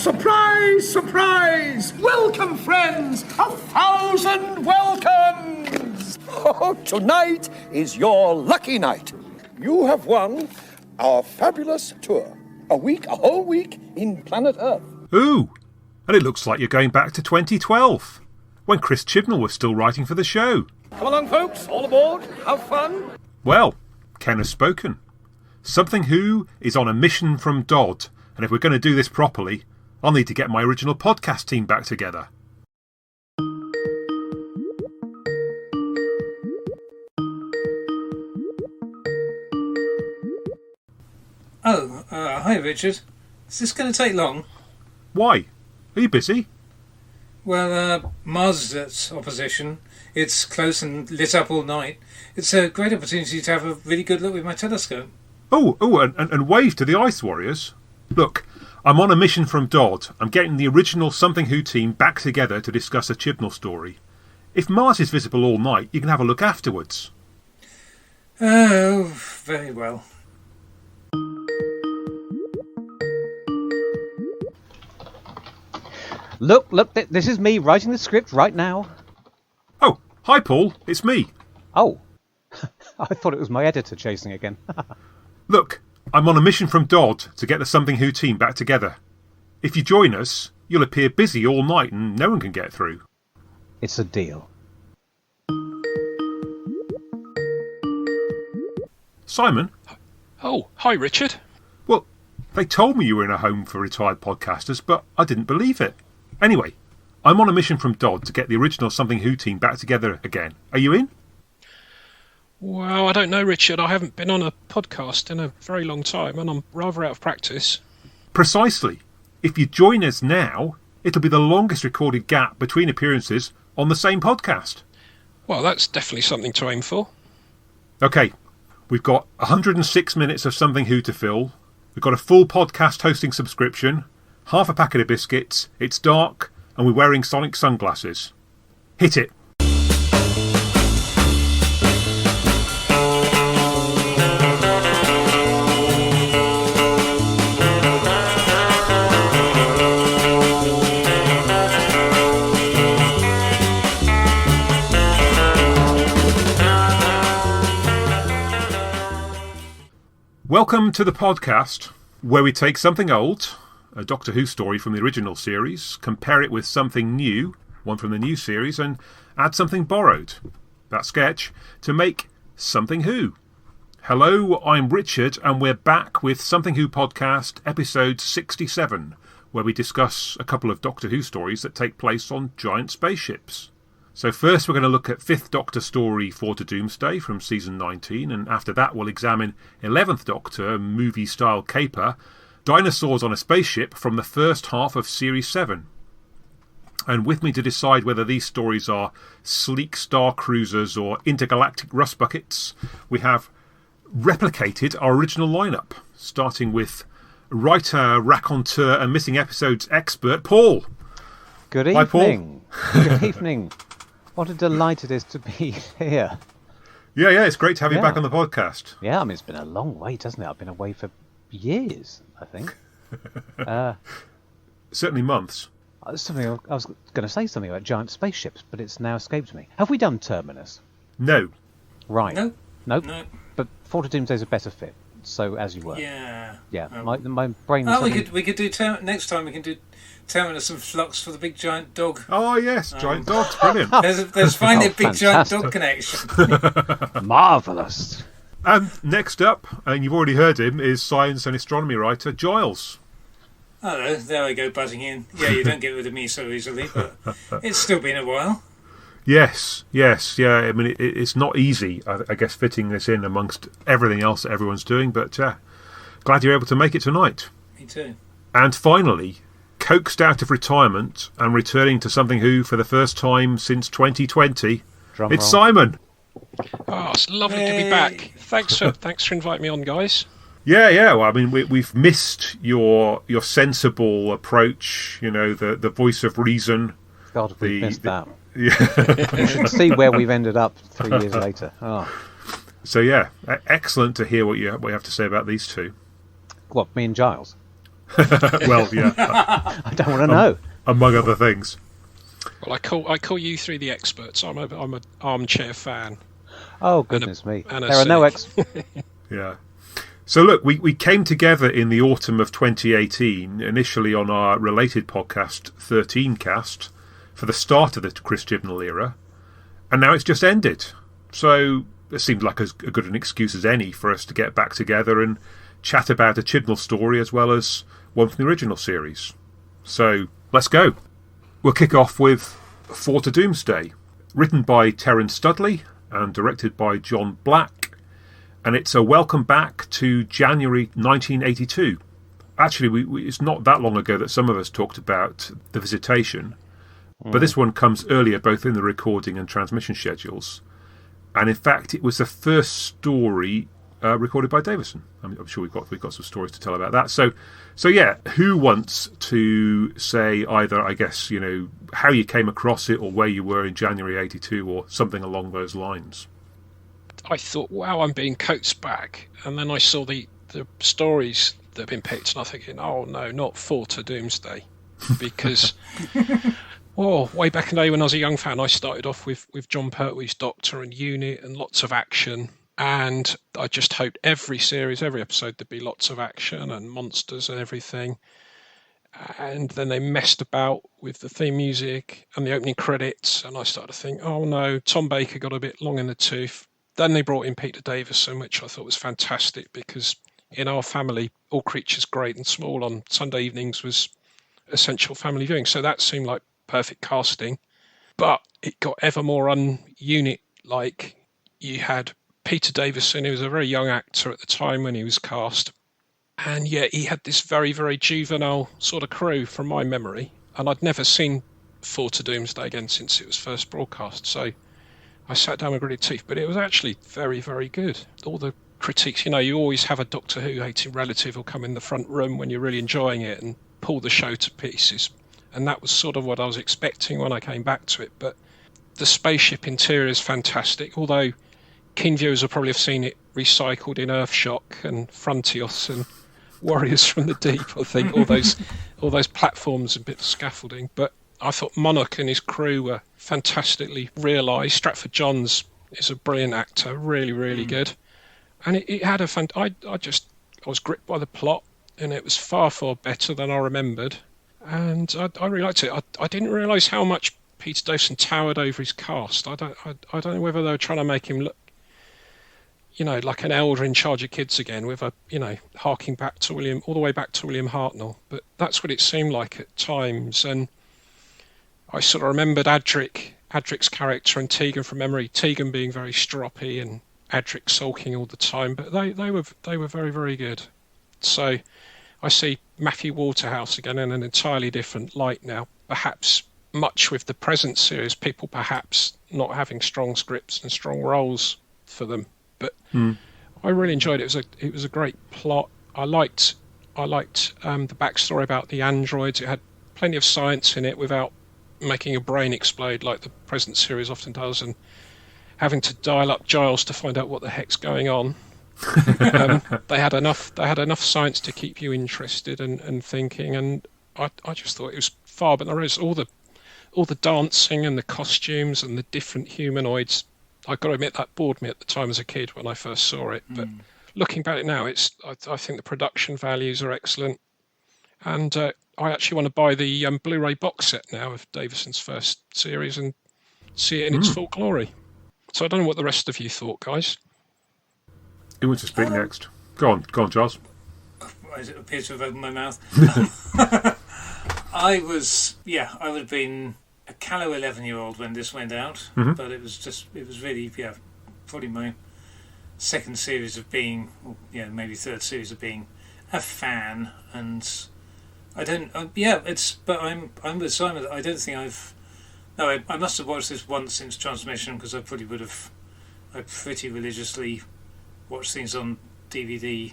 Surprise, surprise! Welcome, friends! 1,000 welcomes! Oh, tonight is your lucky night. You have won our fabulous tour. A whole week in planet Earth. Ooh, and it looks like you're going back to 2012, when Chris Chibnall was still writing for the show. Come along, folks, all aboard, have fun. Well, Ken has spoken. Something Who is on a mission from Dodd, and if we're going to do this properly, I'll need to get my original podcast team back together. Hi Richard. Is this going to take long? Why? Are you busy? Well, Mars is at opposition. It's close and lit up all night. It's a great opportunity to have a really good look with my telescope. And wave to the Ice Warriors. Look, I'm on a mission from Dodd. I'm getting the original Something Who team back together to discuss a Chibnall story. If Mars is visible all night, you can have a look afterwards. Oh, very well. Look, this is me writing the script right now. Oh, hi Paul, it's me. Oh, I thought it was my editor chasing again. Look, I'm on a mission from Dodd to get the Something Who team back together. If you join us, you'll appear busy all night and no one can get through. It's a deal. Simon? Oh, hi Richard. Well, they told me you were in a home for retired podcasters, but I didn't believe it. Anyway, I'm on a mission from Dodd to get the original Something Who team back together again. Are you in? Well, I don't know, Richard. I haven't been on a podcast in a very long time, and I'm rather out of practice. Precisely. If you join us now, it'll be the longest recorded gap between appearances on the same podcast. Well, that's definitely something to aim for. OK, we've got 106 minutes of Something Who to fill. We've got a full podcast hosting subscription, half a packet of biscuits, it's dark, and we're wearing sonic sunglasses. Hit it. Welcome to the podcast, where we take something old, a Doctor Who story from the original series, compare it with something new, one from the new series, and add something borrowed, that sketch, to make Something Who. Hello, I'm Richard, and we're back with Something Who podcast, episode 67, where we discuss a couple of Doctor Who stories that take place on giant spaceships. So first we're going to look at 5th Doctor story 4 to Doomsday from season 19, and after that we'll examine 11th Doctor movie-style caper, Dinosaurs on a Spaceship from the first half of series 7. And with me to decide whether these stories are sleek star cruisers or intergalactic rust buckets, we have replicated our original lineup, starting with writer, raconteur and missing episodes expert, Paul. Good Hi, Paul. evening. Good evening. What a delight it is to be here. Yeah, it's great to have you back on the podcast. Yeah, I mean, it's been a long wait, hasn't it? I've been away for years, I think. Certainly months. I was going to say something about giant spaceships, but it's now escaped me. Have we done Terminus? No. Right. No. Nope. No. But 4 to Doomsday is a better fit, so as you were. Yeah. Yeah, my brain... we could do... next time we can do Terminus and Flux for the big giant dog. Oh, yes, giant dogs, brilliant. There's finally a big giant fantastic. dog connection. Marvellous. And next up, and you've already heard him, is science and astronomy writer Giles. Hello, there I go, butting in. Yeah, you don't get rid of me so easily, but it's still been a while. Yes, yeah. I mean, it's not easy, I guess, fitting this in amongst everything else that everyone's doing, but glad you're able to make it tonight. Me too. And finally, coaxed out of retirement and returning to Something Who for the first time since 2020, Drum it's roll. Simon. Oh, it's lovely to be back. Thanks for inviting me on, guys. Yeah. Well, I mean, we've missed your sensible approach. You know, the voice of reason. God, we've missed that. Yeah. You should see where we've ended up 3 years later. Oh. So yeah, excellent to hear what you have to say about these two. What, me and Giles? Well, yeah, I don't want to know. among other things. Well, I call you three the experts. I'm an armchair fan. Oh, goodness me. and a There are no cynic. Yeah. So look, we came together in the autumn of 2018, initially on our related podcast, 13 Cast, for the start of the Chris Chibnall era, and now it's just ended. So it seemed like as good an excuse as any for us to get back together and chat about a Chibnall story as well as one from the original series. So let's go. We'll kick off with For to Doomsday, written by Terence Studley and directed by John Black, and it's a welcome back to January 1982. Actually, it's not that long ago that some of us talked about The Visitation, but this one comes earlier both in the recording and transmission schedules. And in fact, it was the first story recorded by Davison. I'm sure we've got some stories to tell about that. So yeah, who wants to say either, I guess, how you came across it or where you were in January 82 or something along those lines? I thought, wow, I'm being coaxed back. And then I saw the stories that have been picked, and I'm thinking, oh no, not For to Doomsday. Because, way back in the day when I was a young fan, I started off with John Pertwee's Doctor and Unit and lots of action. And I just hoped every episode, there'd be lots of action and monsters and everything. And then they messed about with the theme music and the opening credits, and I started to think, oh no, Tom Baker got a bit long in the tooth. Then they brought in Peter Davison, which I thought was fantastic, because in our family, All Creatures Great and Small on Sunday evenings was essential family viewing. So that seemed like perfect casting. But it got ever more un-unit-like. You had Peter Davison, who was a very young actor at the time when he was cast, and yet he had this very, very juvenile sort of crew from my memory, and I'd never seen For to Doomsday again since it was first broadcast, so I sat down with gritted teeth, but it was actually very, very good. All the critiques, you always have a Doctor Who hating relative who'll come in the front room when you're really enjoying it and pull the show to pieces, and that was sort of what I was expecting when I came back to it. But the spaceship interior is fantastic, although keen viewers will probably have seen it recycled in Earthshock and Frontios and Warriors from the Deep. I think all those platforms and bits of scaffolding. But I thought Monarch and his crew were fantastically realised. Stratford Johns is a brilliant actor, really, really good. And it had I was gripped by the plot, and it was far, far better than I remembered. And I really liked it. I didn't realise how much Peter Davison towered over his cast. I don't know whether they were trying to make him look, like an elder in charge of kids again, with harking back to all the way back to William Hartnell. But that's what it seemed like at times. And I sort of remembered Adric's character and Tegan from memory. Tegan being very stroppy and Adric sulking all the time. But they were very, very good. So I see Matthew Waterhouse again in an entirely different light now. Perhaps much with the present series, people perhaps not having strong scripts and strong roles for them. But I really enjoyed it. It was a great plot. I liked the backstory about the androids. It had plenty of science in it without making a brain explode like the present series often does, and having to dial up Giles to find out what the heck's going on. They had enough science to keep you interested and thinking, and I just thought it was far. But there was all the dancing and the costumes and the different humanoids. I've got to admit that bored me at the time as a kid when I first saw it. But looking back at it now, I think the production values are excellent. And I actually want to buy the Blu-ray box set now of Davison's first series and see it in its full glory. So I don't know what the rest of you thought, guys. Who wants to speak next? Go on, Charles. It appears to have opened my mouth. I would have been a callow 11-year-old when this went out, but it was really, probably my second series of being, maybe third series of being a fan. And I don't, but I'm with Simon. I don't think I must have watched this once since transmission, because I pretty religiously watched things on DVD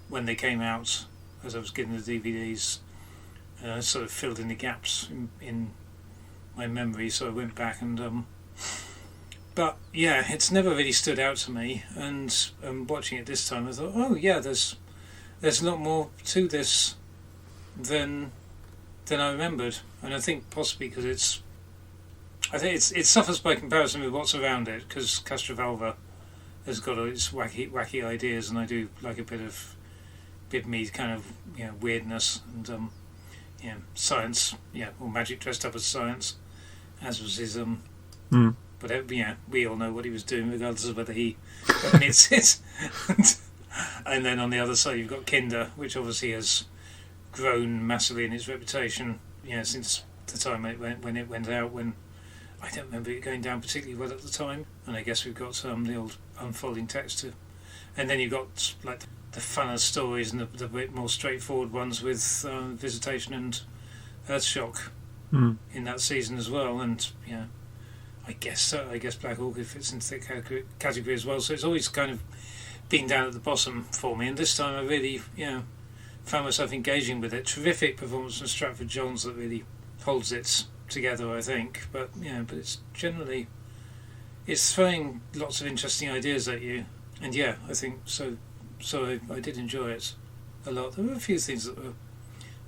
when they came out, as I was getting the DVDs. Sort of filled in the gaps in my memory, so I went back and but yeah, it's never really stood out to me, and watching it this time I thought, oh yeah, there's a lot more to this than I remembered, and I think possibly because it suffers by comparison with what's around it, because Castrovalva has got all its wacky ideas, and I do like a bit of me kind of weirdness and science, or magic dressed up as science, as was his But we all know what he was doing, regardless of whether he admits it. And then on the other side, you've got Kinder, which obviously has grown massively in its reputation, since the time when it went out. When I don't remember it going down particularly well at the time. And I guess we've got the old unfolding text too. And then you've got like the funner stories and the bit more straightforward ones with Visitation and Earthshock in that season as well. And I guess Black Orchid fits into that category as well. So it's always kind of been down at the bottom for me. And this time I really, found myself engaging with it. Terrific performance from Stratford Johns that really holds it together, I think. But it's generally, it's throwing lots of interesting ideas at you. And I think so I did enjoy it a lot. There were a few things that were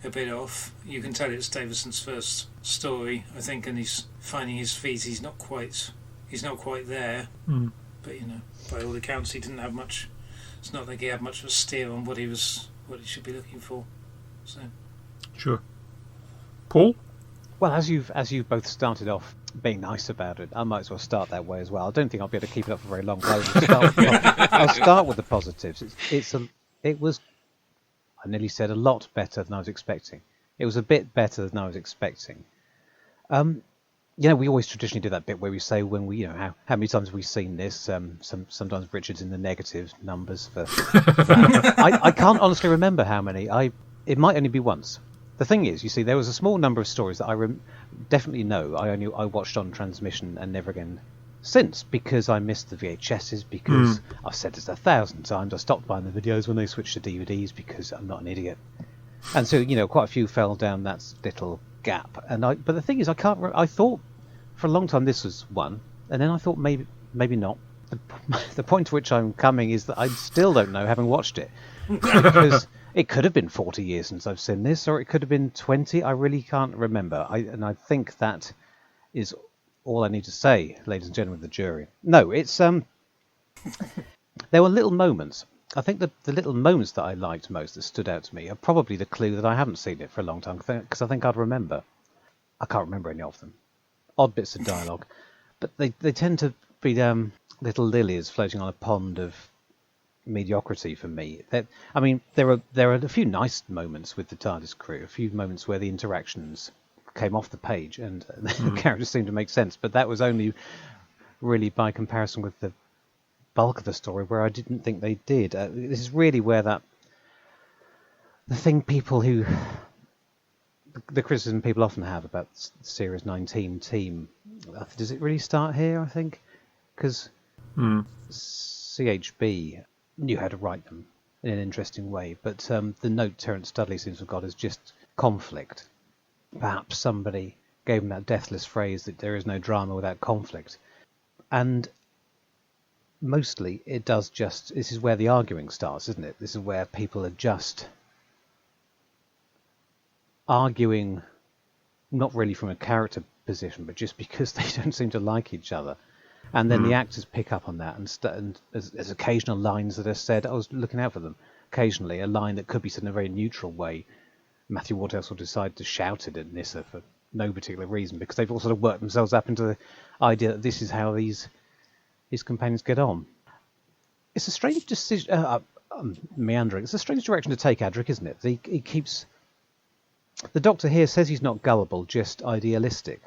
a bit off. You can tell it's Davison's first story, I think, and he's finding his feet. He's not quite there. But by all accounts, he didn't have much. It's not like he had much of a steer on what he should be looking for. So, sure. Paul? Well, as you've both started off being nice about it, I might as well start that way as well. I don't think I'll be able to keep it up for very long. I'll start with the positives. It was, I nearly said, a lot better than I was expecting. It was a bit better than I was expecting. We always traditionally do that bit where we say when we, how many times have we seen this? Sometimes Richard's in the negative numbers for that. I can't honestly remember how many. It might only be once. The thing is, you see, there was a small number of stories that I definitely know I watched on transmission and never again since, because I missed the VHSs, because I've said this 1,000 times. I stopped buying the videos when they switched to DVDs because I'm not an idiot. And so, quite a few fell down that little gap. But the thing is, I can't. I thought for a long time this was one, and then I thought maybe not. The point to which I'm coming is that I still don't know, having watched it, because it could have been 40 years since I've seen this, or it could have been 20. I really can't remember. I think that is all I need to say, ladies and gentlemen of the jury. No, it's there were little moments. I think the little moments that I liked most, that stood out to me, are probably the clue that I haven't seen it for a long time, because I think I'd remember. I can't remember any of them. Odd bits of dialogue. But they tend to be little lilies floating on a pond of mediocrity for me. There are a few nice moments with the TARDIS crew, a few moments where the interactions came off the page and the characters seemed to make sense, but that was only really by comparison with the bulk of the story, where I didn't think they did. This is really where the criticism people often have about the Series 19 team, does it really start here, I think? Because CHB knew how to write them in an interesting way, but the note Terence Studley seems to have got is just conflict. Perhaps somebody gave him that deathless phrase that there is no drama without conflict. And mostly it does just... This is where the arguing starts, isn't it? This is where people are just arguing, not really from a character position, but just because they don't seem to like each other. And then the actors pick up on that, and there's occasional lines that are said. I was looking out for them. Occasionally, a line that could be said in a very neutral way. Matthew Waterhouse will decide to shout it at Nyssa for no particular reason, because they've all sort of worked themselves up into the idea that this is how his companions get on. It's a strange decision. Meandering. It's a strange direction to take, Adric, isn't it? He keeps... The Doctor here says he's not gullible, just idealistic.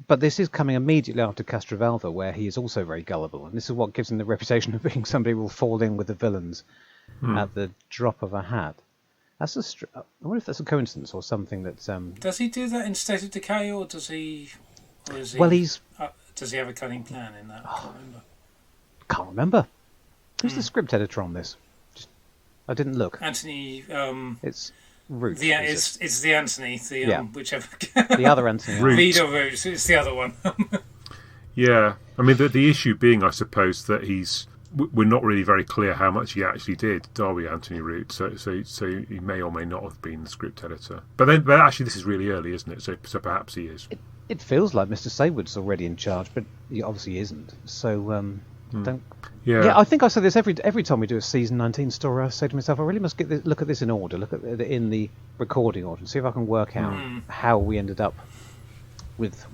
But this is coming immediately after Castrovalva, where he is also very gullible, and this is what gives him the reputation of being somebody who will fall in with the villains at the drop of a hat. I wonder if that's a coincidence or something that... Does he do that in State of Decay, or does he... Well, he's... does he have a cunning plan in that? I can't remember. Who's the script editor on this? I didn't look. Anthony... it's... Root, it's the Anthony, whichever. The other Anthony. Reed or Root, it's the other one. Yeah, I mean the issue being, I suppose, that he's we're not really very clear how much he actually did, are we, Anthony Root? So he may or may not have been the script editor. But actually, this is really early, isn't it? So perhaps he is. It feels like Mr. Saywood's already in charge, but he obviously isn't. So don't. Yeah. I think I say this every time we do a season 19 story. I say to myself, I really must look at this in order, look at it in the recording order, and see if I can work out how we ended up with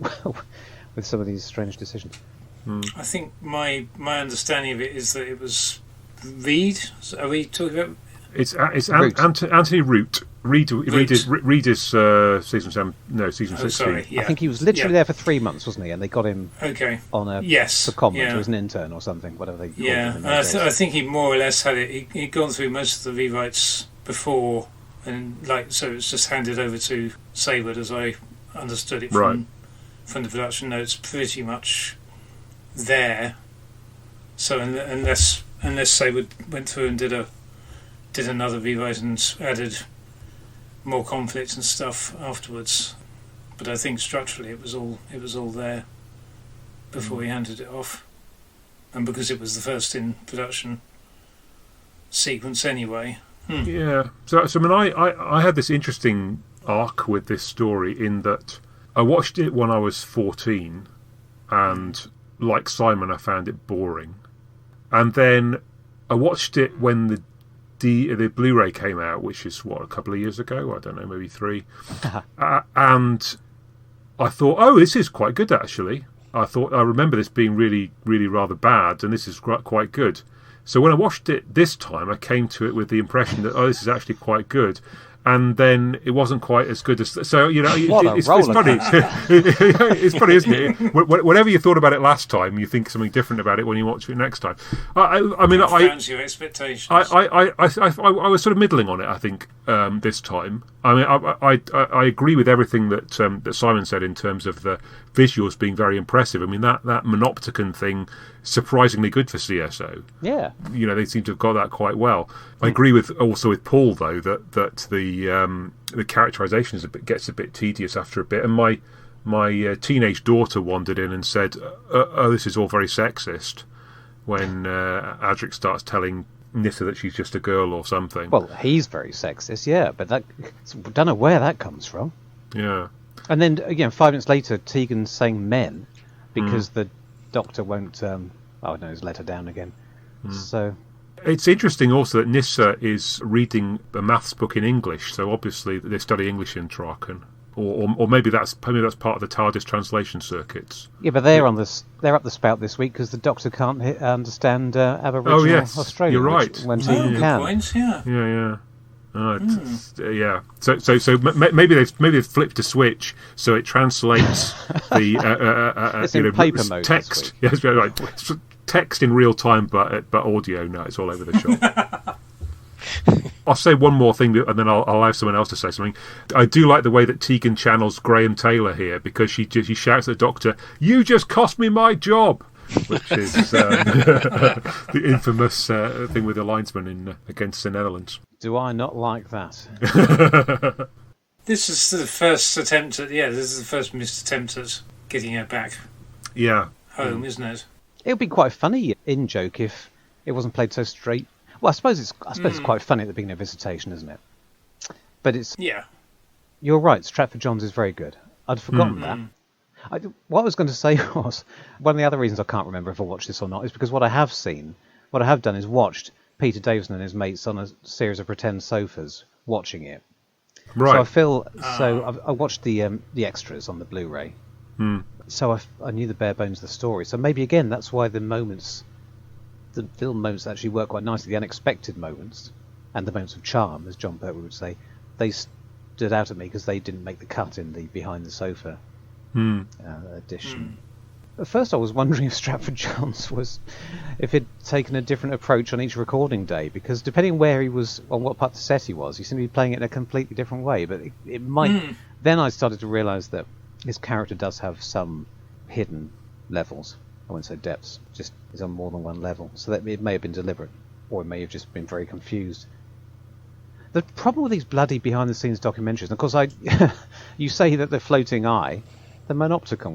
with some of these strange decisions. I think my understanding of it is that it was Reed. Are we talking about? It's Anthony Root. Reed is season 7. No, season 16. Sorry, yeah. I think he was literally there for 3 months, wasn't he? And they got him on a secondment as an intern or something, whatever they called him. I think he more or less had it. He'd gone through most of the rewrites before, and so it's just handed over to Saywood, as I understood it from the production notes, pretty much there. So unless Saywood went through and did another rewrite and added more conflict and stuff afterwards, but I think structurally it was all there before he handed it off, and because it was the first in production sequence anyway. Yeah. So I mean, I had this interesting arc with this story in that I watched it when I was 14, and like Simon, I found it boring, and then I watched it when the Blu-ray came out, which is a couple of years ago, I don't know, maybe 3, and I thought, oh, this is quite good actually. I remember this being really, really rather bad, and this is quite good. So when I watched it this time, I came to it with the impression that, oh, this is actually quite good. And then it wasn't quite as good as... So, it's funny. It's funny, isn't it? Whatever you thought about it last time, you think something different about it when you watch it next time. I mean, your expectations. I was sort of middling on it, I think, this time. I mean, I agree with everything that Simon said in terms of the visuals being very impressive. I mean, that Monopticon thing, surprisingly good for CSO. Yeah. They seem to have got that quite well. I agree with Paul, though, that the characterization gets a bit tedious after a bit. And my teenage daughter wandered in and said, "Oh, this is all very sexist." When Adric starts telling Nissa that she's just a girl or something. Well, he's very sexist, yeah, but don't know where that comes from. Yeah. And then again, 5 minutes later, Tegan's saying men because the doctor won't. Let her down again. So. It's interesting also that Nissa is reading a maths book in English, so obviously they study English in Traken, or maybe that's part of the TARDIS translation circuits. Yeah, but they're up the spout this week because the Doctor can't understand Aboriginal Australia. You're right. When Tegan can. Point, yeah. Yeah. Yeah. So maybe they've flipped a switch so it translates the it's in paper mode text. Yes, right. Text in real time, but audio. No, it's all over the shop. I'll say one more thing, and then I'll have someone else to say something. I do like the way that Tegan channels Graham Taylor here, because she shouts at the Doctor, "You just cost me my job," which is the infamous thing with the linesman against the Netherlands. Do I not like that? This is the first attempt at... Yeah, this is the first missed attempt at getting her back home, isn't it? It would be quite funny in-joke if it wasn't played so straight. Well, I suppose it's quite funny at the beginning of Visitation, isn't it? But it's... Yeah. You're right, Stratford Johns is very good. I'd forgotten that. What I was going to say was, one of the other reasons I can't remember if I watched this or not is because what I have done is watched Peter Davison and his mates on a series of pretend sofas watching it. Right. So I watched the extras on the Blu-ray. So I knew the bare bones of the story. So maybe again that's why the film moments actually work quite nicely. The unexpected moments and the moments of charm, as John Pertwee would say, they stood out at me because they didn't make the cut in the behind the sofa edition. At first I was wondering if Stratford Johns if he'd taken a different approach on each recording day, because depending where he was, on what part of the set he was, he seemed to be playing it in a completely different way. But it might... Then I started to realise that his character does have some hidden levels. I wouldn't say depths, just is on more than one level. So that it may have been deliberate, or it may have just been very confused. The problem with these bloody behind-the-scenes documentaries, and of course you say that the floating eye The Monopticon,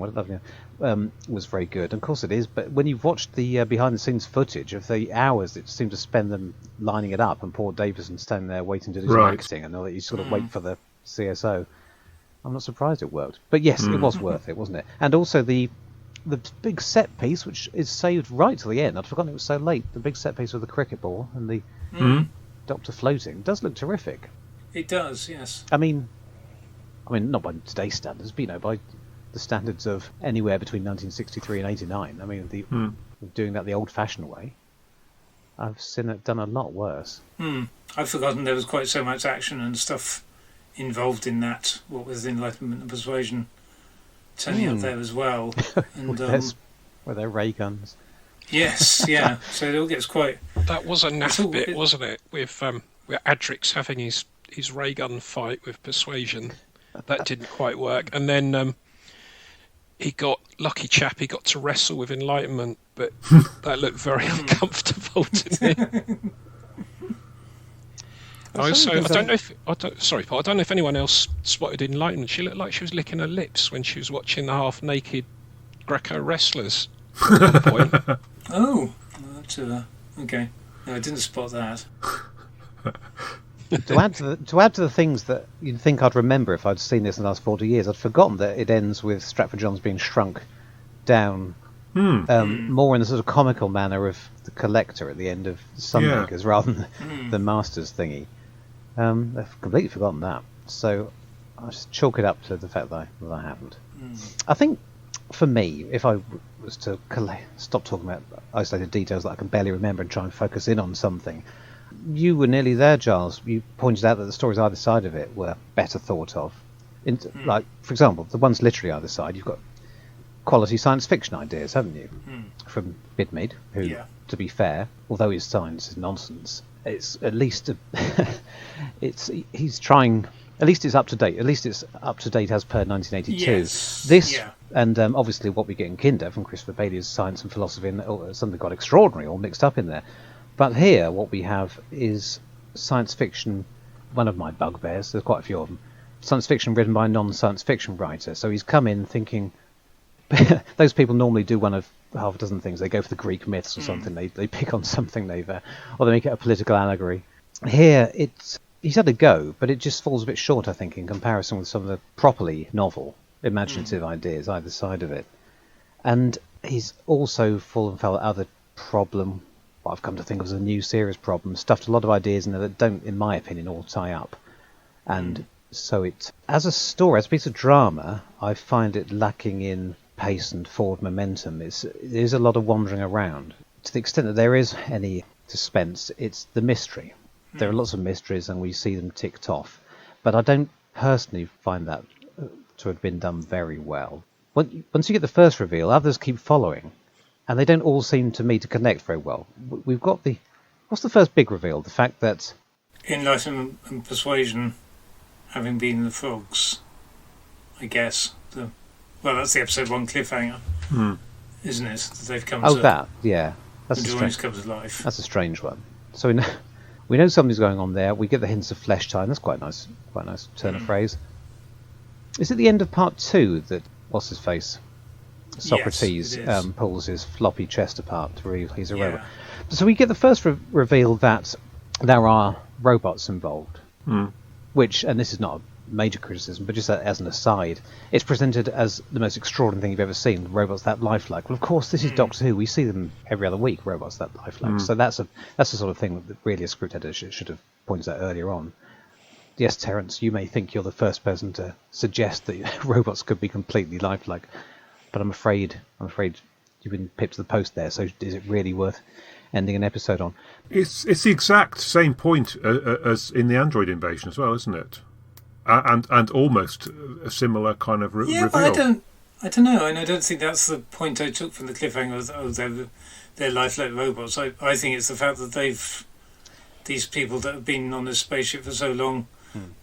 was very good. Of course it is, but when you've watched the behind-the-scenes footage of the hours that seemed to spend them lining it up, and poor Davison standing there waiting to do some acting, and all that, you sort of wait for the CSO. I'm not surprised it worked. But yes, it was worth it, wasn't it? And also the big set piece, which is saved right to the end. I'd forgotten it was so late. The big set piece with the cricket ball and the Doctor floating does look terrific. It does, yes. I mean, not by today's standards, but by the standards of anywhere between 1963 and 89. I mean, doing that the old-fashioned way. I've seen it done a lot worse. I've forgotten there was quite so much action and stuff involved in that. What was Enlightenment and Persuasion turning up there as well. And with their ray guns. Yes, yeah. So it all gets quite... That was a naff bit, wasn't it? With Adrix having his ray gun fight with Persuasion. That didn't quite work. And then he got to wrestle with Enlightenment, but that looked very uncomfortable to me. I don't know if anyone else spotted Enlightenment. She looked like she was licking her lips when she was watching the half-naked Greco wrestlers at one point. Oh, okay. No, I didn't spot that. To add to the things that you'd think I'd remember if I'd seen this in the last 40 years, I'd forgotten that it ends with Stratford Johns being shrunk down more in the sort of comical manner of the Collector at the end of Sunmakers rather than the Masters thingy. I've completely forgotten that. So I just chalk it up to the fact that I haven't. I think, for me, if I was to stop talking about isolated details that I can barely remember and try and focus in on something, you were nearly there, Giles. You pointed out that the stories either side of it were better thought of. Like, for example, the ones literally either side, you've got quality science fiction ideas, haven't you? From Bidmead, who, to be fair, although his science is nonsense, it's at least he's trying. At least it's up to date. At least it's up to date as per 1982. Yes. And obviously what we get in Kinder from Christopher Bailey is science and philosophy and something quite extraordinary all mixed up in there. But here what we have is science fiction, one of my bugbears, there's quite a few of them, science fiction written by a non-science fiction writer. So he's come in thinking, those people normally do one of half a dozen things. They go for the Greek myths or something, they pick on something or they make it a political allegory. Here he's had a go, but it just falls a bit short, I think, in comparison with some of the properly novel, imaginative ideas either side of it. And he's also fallen foul of other problem, what I've come to think of as a new series problem, stuffed a lot of ideas in there that don't, in my opinion, all tie up. And so it, as a story, as a piece of drama, I find it lacking in pace and forward momentum. There's a lot of wandering around. To the extent that there is any suspense, it's the mystery. There are lots of mysteries and we see them ticked off. But I don't personally find that to have been done very well. Once you get the first reveal, others keep following. And they don't all seem to me to connect very well. We've got what's the first big reveal? The fact that Enlightenment and Persuasion having been the frogs, I guess. That's the episode 1 cliffhanger, isn't it? That they've come to... that, yeah. That's come to life. That's a strange one. So we know something's going on there. We get the hints of flesh time. That's quite nice turn of phrase. Is it the end of part 2 that, what's his face? Socrates pulls his floppy chest apart to reveal he's a robot. So we get the first reveal that there are robots involved, which, and this is not a major criticism, but just as an aside, it's presented as the most extraordinary thing you've ever seen, robots that lifelike. Well, of course, this is Doctor Who. We see them every other week, robots that lifelike. So that's the sort of thing that really a script editor should have pointed out earlier on. Yes, Terence, you may think you're the first person to suggest that robots could be completely lifelike, but I'm afraid you've been pipped to the post there. So is it really worth ending an episode on? It's the exact same point as in the Android Invasion as well, isn't it? And almost a similar kind of reveal. But I don't know. And I don't think that's the point I took from the cliffhanger. They're lifelike robots. I think it's the fact that these people that have been on this spaceship for so long,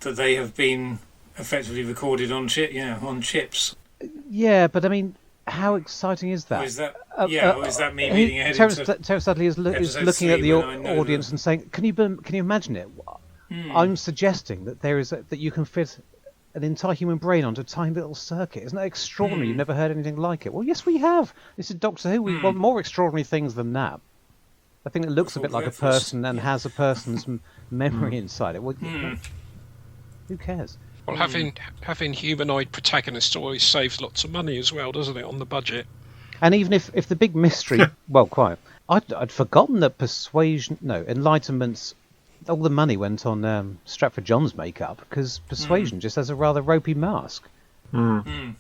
that they have been effectively recorded on chips. Yeah, but I mean, how exciting is that? Or is that or is that me reading ahead? Terence Dudley is looking at the audience and saying, "Can you imagine it?" I'm suggesting that that you can fit an entire human brain onto a tiny little circuit. Isn't that extraordinary? You've never heard anything like it. Well, yes, we have. This is Doctor Who. We want more extraordinary things than that. I think it looks a bit like a person and has a person's memory inside it. Well, who cares? Well, having humanoid protagonist always saves lots of money as well, doesn't it, on the budget? And even if the big mystery... well, quite. I'd forgotten that Enlightenment's... all the money went on Stratford John's makeup, because Persuasion just has a rather ropey mask. Forgotten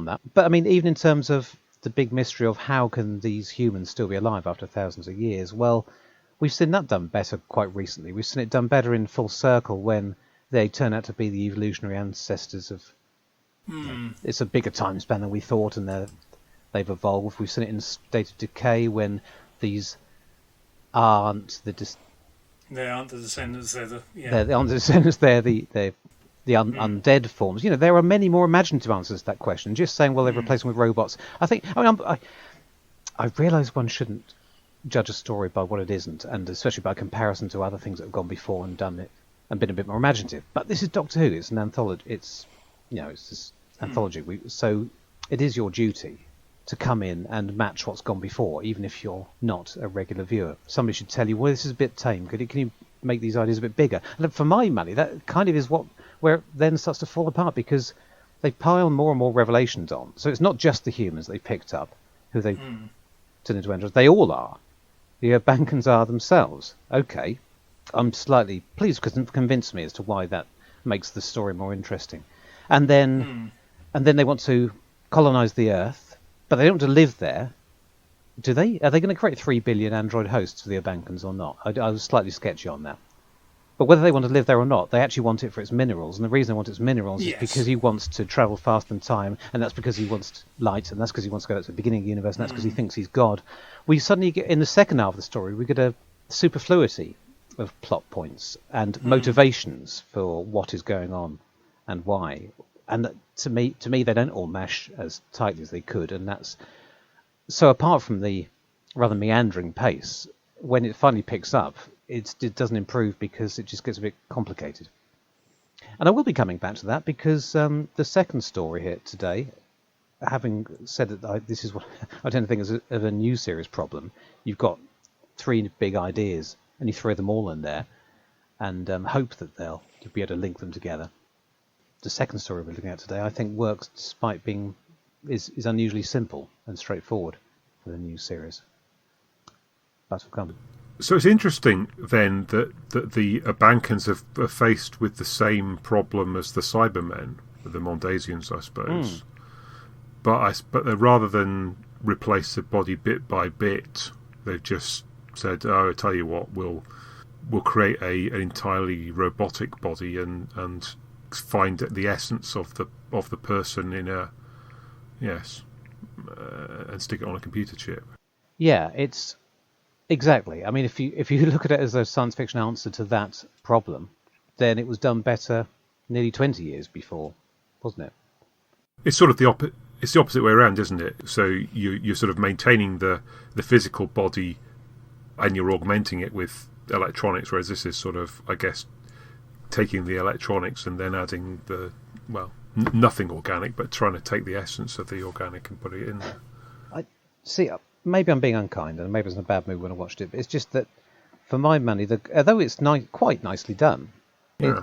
that. But, I mean, even in terms of the big mystery of how can these humans still be alive after thousands of years, well, we've seen that done better quite recently. We've seen it done better in Full Circle when they turn out to be the evolutionary ancestors of... it's a bigger time span than we thought, and they've evolved. We've seen it in State of Decay when these aren't the... They aren't the descendants, they're the... They aren't the descendants, they're the undead forms. There are many more imaginative answers to that question. Just saying, well, they've replaced them with robots. I realise one shouldn't judge a story by what it isn't, and especially by comparison to other things that have gone before and done it and been a bit more imaginative. But this is Doctor Who. It's an anthology. It's this anthology. So it is your duty to come in and match what's gone before, even if you're not a regular viewer. Somebody should tell you, well, this is a bit tame. Can you make these ideas a bit bigger? And for my money, that kind of is where it then starts to fall apart, because they pile more and more revelations on. So it's not just the humans they picked up, who they turned into androids. They all are. The Urbankans are themselves. Okay, I'm slightly pleased because it convinced me as to why that makes the story more interesting. And then they want to colonize the Earth, but they don't want to live there, do they? Are they going to create 3 billion android hosts for the Urbankans or not? I was slightly sketchy on that. But whether they want to live there or not, they actually want it for its minerals. And the reason they want its minerals is because he wants to travel faster than time, and that's because he wants light, and that's because he wants to go to the beginning of the universe, and that's because he thinks he's God. We suddenly get, in the second half of the story, we get a superfluity of plot points and motivations for what is going on and why. And to me, they don't all mesh as tightly as they could, and that's... So apart from the rather meandering pace, when it finally picks up, it doesn't improve because it just gets a bit complicated. And I will be coming back to that because the second story here today, having said that this is what I don't think is of a new series problem, you've got 3 big ideas and you throw them all in there and hope that you'll be able to link them together. The second story we're looking at today, I think, works despite being is unusually simple and straightforward for the new series. But we'll come. So it's interesting then that the Urbankans are faced with the same problem as the Cybermen, the Mondasians, I suppose. But rather than replace the body bit by bit, they've just said, "Oh, I tell you what, we'll create an entirely robotic body and find the essence of the person in and stick it on a computer chip." Yeah, it's exactly. I mean, if you look at it as a science fiction answer to that problem, then it was done better nearly 20 years before, wasn't it? It's sort of it's the opposite way around, isn't it? So you're sort of maintaining the physical body and you're augmenting it with electronics, whereas this is sort of, I guess, taking the electronics and then adding nothing organic, but trying to take the essence of the organic and put it in there. I see. Maybe I'm being unkind, and maybe I was in a bad mood when I watched it. But it's just that, for my money, although it's quite nicely done, it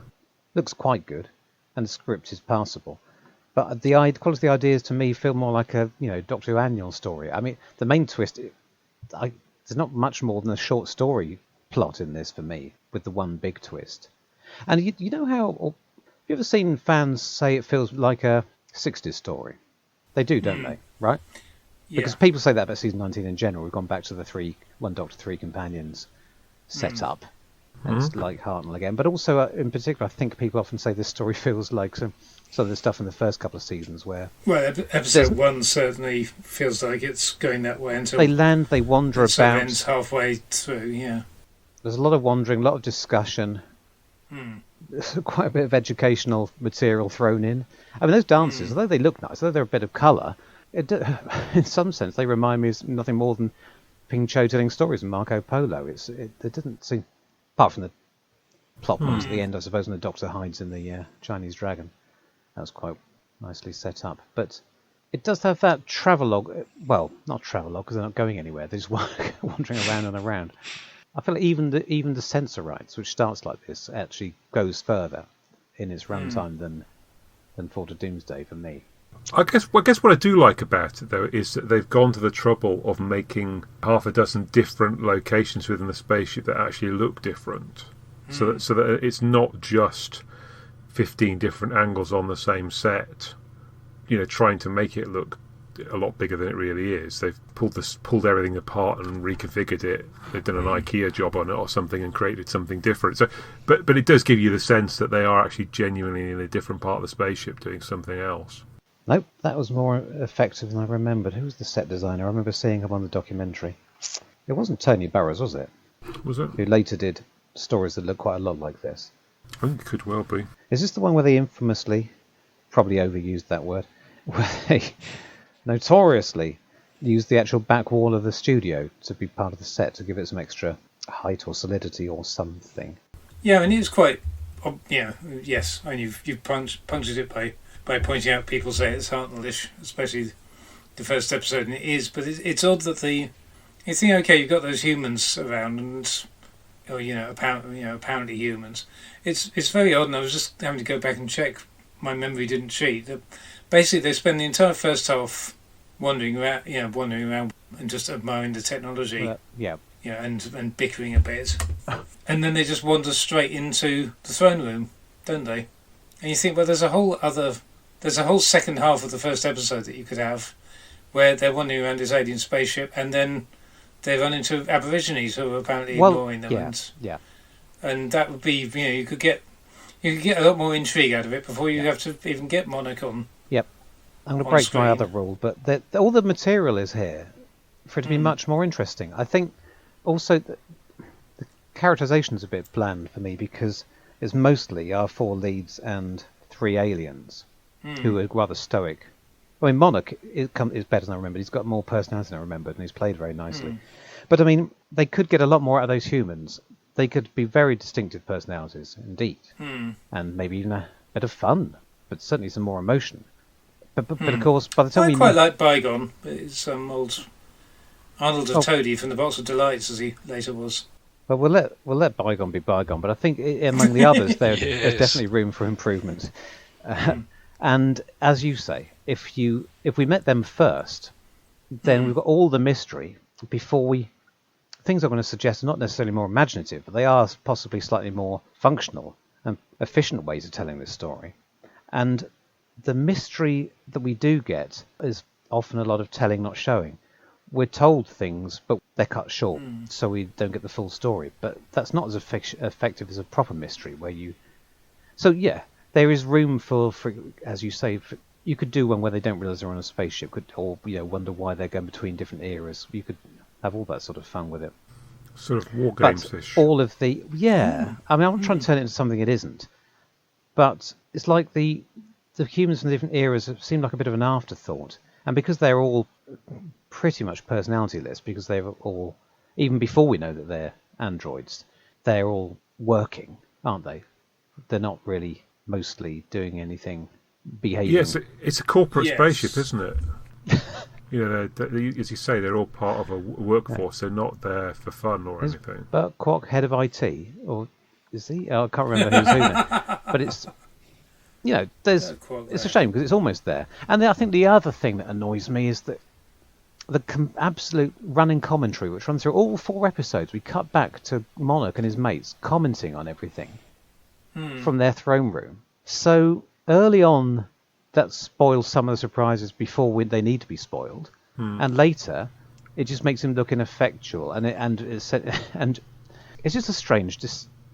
looks quite good, and the script is passable. But the quality of the ideas to me feel more like a Doctor Who annual story. I mean, the main twist, there's not much more than a short story plot in this for me, with the one big twist. And you know how... Have you ever seen fans say it feels like a 60s story? They do, don't they? Right? Yeah. Because people say that about season 19 in general. We've gone back to the One Doctor, 3 Companions set up. And it's like Hartnell again. But also, in particular, I think people often say this story feels like some of the stuff in the first couple of seasons where... Well, episode 1 certainly feels like it's going that way until... They wander about... It ends halfway through, yeah. There's a lot of wandering, a lot of discussion. There's quite a bit of educational material thrown in. I mean, those dances, although they look nice, although they're a bit of colour, in some sense they remind me of nothing more than Ping Cho telling stories in Marco Polo. It didn't seem, apart from the plot points at the end, I suppose, when the Doctor hides in the Chinese dragon. That's quite nicely set up. But it does have that travelogue. Well, not travelogue because they're not going anywhere. They're just wandering around and around. I feel like even the censor rights, which starts like this, actually goes further in its runtime than Fort of Doomsday for me. I guess what I do like about it, though, is that they've gone to the trouble of making half a dozen different locations within the spaceship that actually look different. So that it's not just 15 different angles on the same set, trying to make it look a lot bigger than it really is. They've pulled everything apart and reconfigured it. They've done an IKEA job on it or something and created something different. So, but it does give you the sense that they are actually genuinely in a different part of the spaceship doing something else. Nope, that was more effective than I remembered. Who was the set designer? I remember seeing him on the documentary. It wasn't Tony Burrows, was it? Was it? Who later did stories that look quite a lot like this. I think it could well be. Is this the one where they infamously, probably overused that word, where they notoriously used the actual back wall of the studio to be part of the set to give it some extra height or solidity or something? Yeah, and it's quite... yes. I mean, you've punctured it by pointing out people say it's Hartnellish, especially the first episode, and it is, but it's odd that you think, okay, you've got those humans around, and apparently humans. It's very odd, and I was just having to go back and check. My memory didn't cheat. Basically, they spend the entire first half wandering around and just admiring the technology. And bickering a bit, and then they just wander straight into the throne room, don't they? And you think, well, there's a whole second half of the first episode that you could have, where they're wandering around this alien spaceship, and then they run into Aborigines who are apparently ignoring them. And that would be, you could get a lot more intrigue out of it before you have to even get Monarch on. Yep. I'm going to break my other rule, but all the material is here for it to be much more interesting. I think also the characterization is a bit bland for me because it's mostly our 4 leads and 3 aliens who are rather stoic. I mean, Monarch is better than I remembered. He's got more personality than I remembered, and he's played very nicely. But I mean, they could get a lot more out of those humans. They could be very distinctive personalities, indeed, and maybe even a bit of fun, but certainly some more emotion. But of course, by the time I quite like Bygone, but it's old Arnold of Toady from the Box of Delights, as he later was. Well, we'll let Bygone be Bygone, but I think among the others there's definitely room for improvement. And as you say, if we met them first, then we've got all the mystery before things I'm going to suggest are not necessarily more imaginative, but they are possibly slightly more functional and efficient ways of telling this story. And the mystery that we do get is often a lot of telling, not showing. We're told things, but they're cut short, so we don't get the full story. But that's not as effective as a proper mystery, where you... So, yeah, there is room for as you say, you could do one where they don't realise they're on a spaceship, or wonder why they're going between different eras. You could have all that sort of fun with it. Sort of war games-ish. But all of the... Yeah, I mean, I'm trying to turn it into something it isn't. But it's like the humans from the different eras seem like a bit of an afterthought. And because they're all pretty much personality-less, because they're all, even before we know that they're androids, they're all working, aren't they? They're not really mostly doing anything, behaving. Yes, it's a corporate spaceship, isn't it? As you say, they're all part of a workforce. They're not there for fun or anything. Burt Kwok head of IT, or is he? Oh, I can't remember who's who now. But it's... it's a shame because it's almost there. And I think the other thing that annoys me is that the absolute running commentary, which runs through all 4 episodes, we cut back to Monarch and his mates commenting on everything from their throne room. So early on, that spoils some of the surprises before they need to be spoiled, and later, it just makes him look ineffectual, and it's just a strange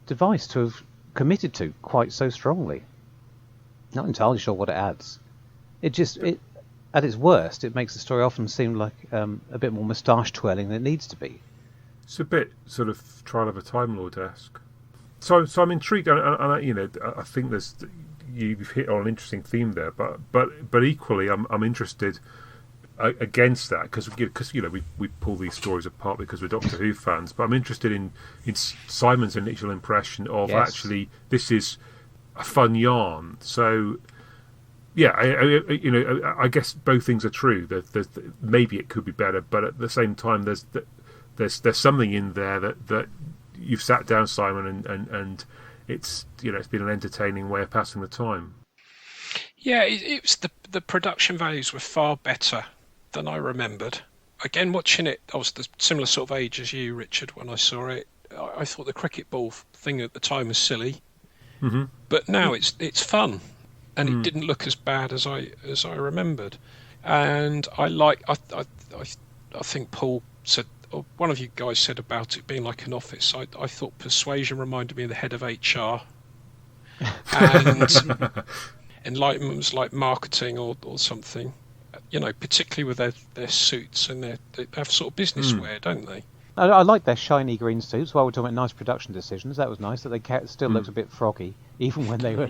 device to have committed to quite so strongly. Not entirely sure what it adds. At its worst, it makes the story often seem like a bit more moustache twirling than it needs to be. It's a bit sort of Trial of a Time Lord-esque. So I'm intrigued, and I think you've hit on an interesting theme there, but equally, I'm interested against that because we pull these stories apart because we're Doctor Who fans. But I'm interested in Simon's initial impression of actually this is a fun yarn. So yeah, I guess both things are true. Maybe it could be better, but at the same time, there's something in there that you've sat down, Simon, and it's it's been an entertaining way of passing the time. Yeah, it was the production values were far better than I remembered. Again, watching it, I was the similar sort of age as you, Richard, when I saw it. I thought the cricket ball thing at the time was silly, but now it's fun, and it didn't look as bad as I remembered. And I think Paul said, or one of you guys said about it being like an office. I thought Persuasion reminded me of the head of HR, and Enlightenment was like marketing or something. Particularly with their suits, and they have sort of business wear, don't they? I like their shiny green suits. While we're talking about nice production decisions, that was nice. That they still looked a bit froggy, even when they were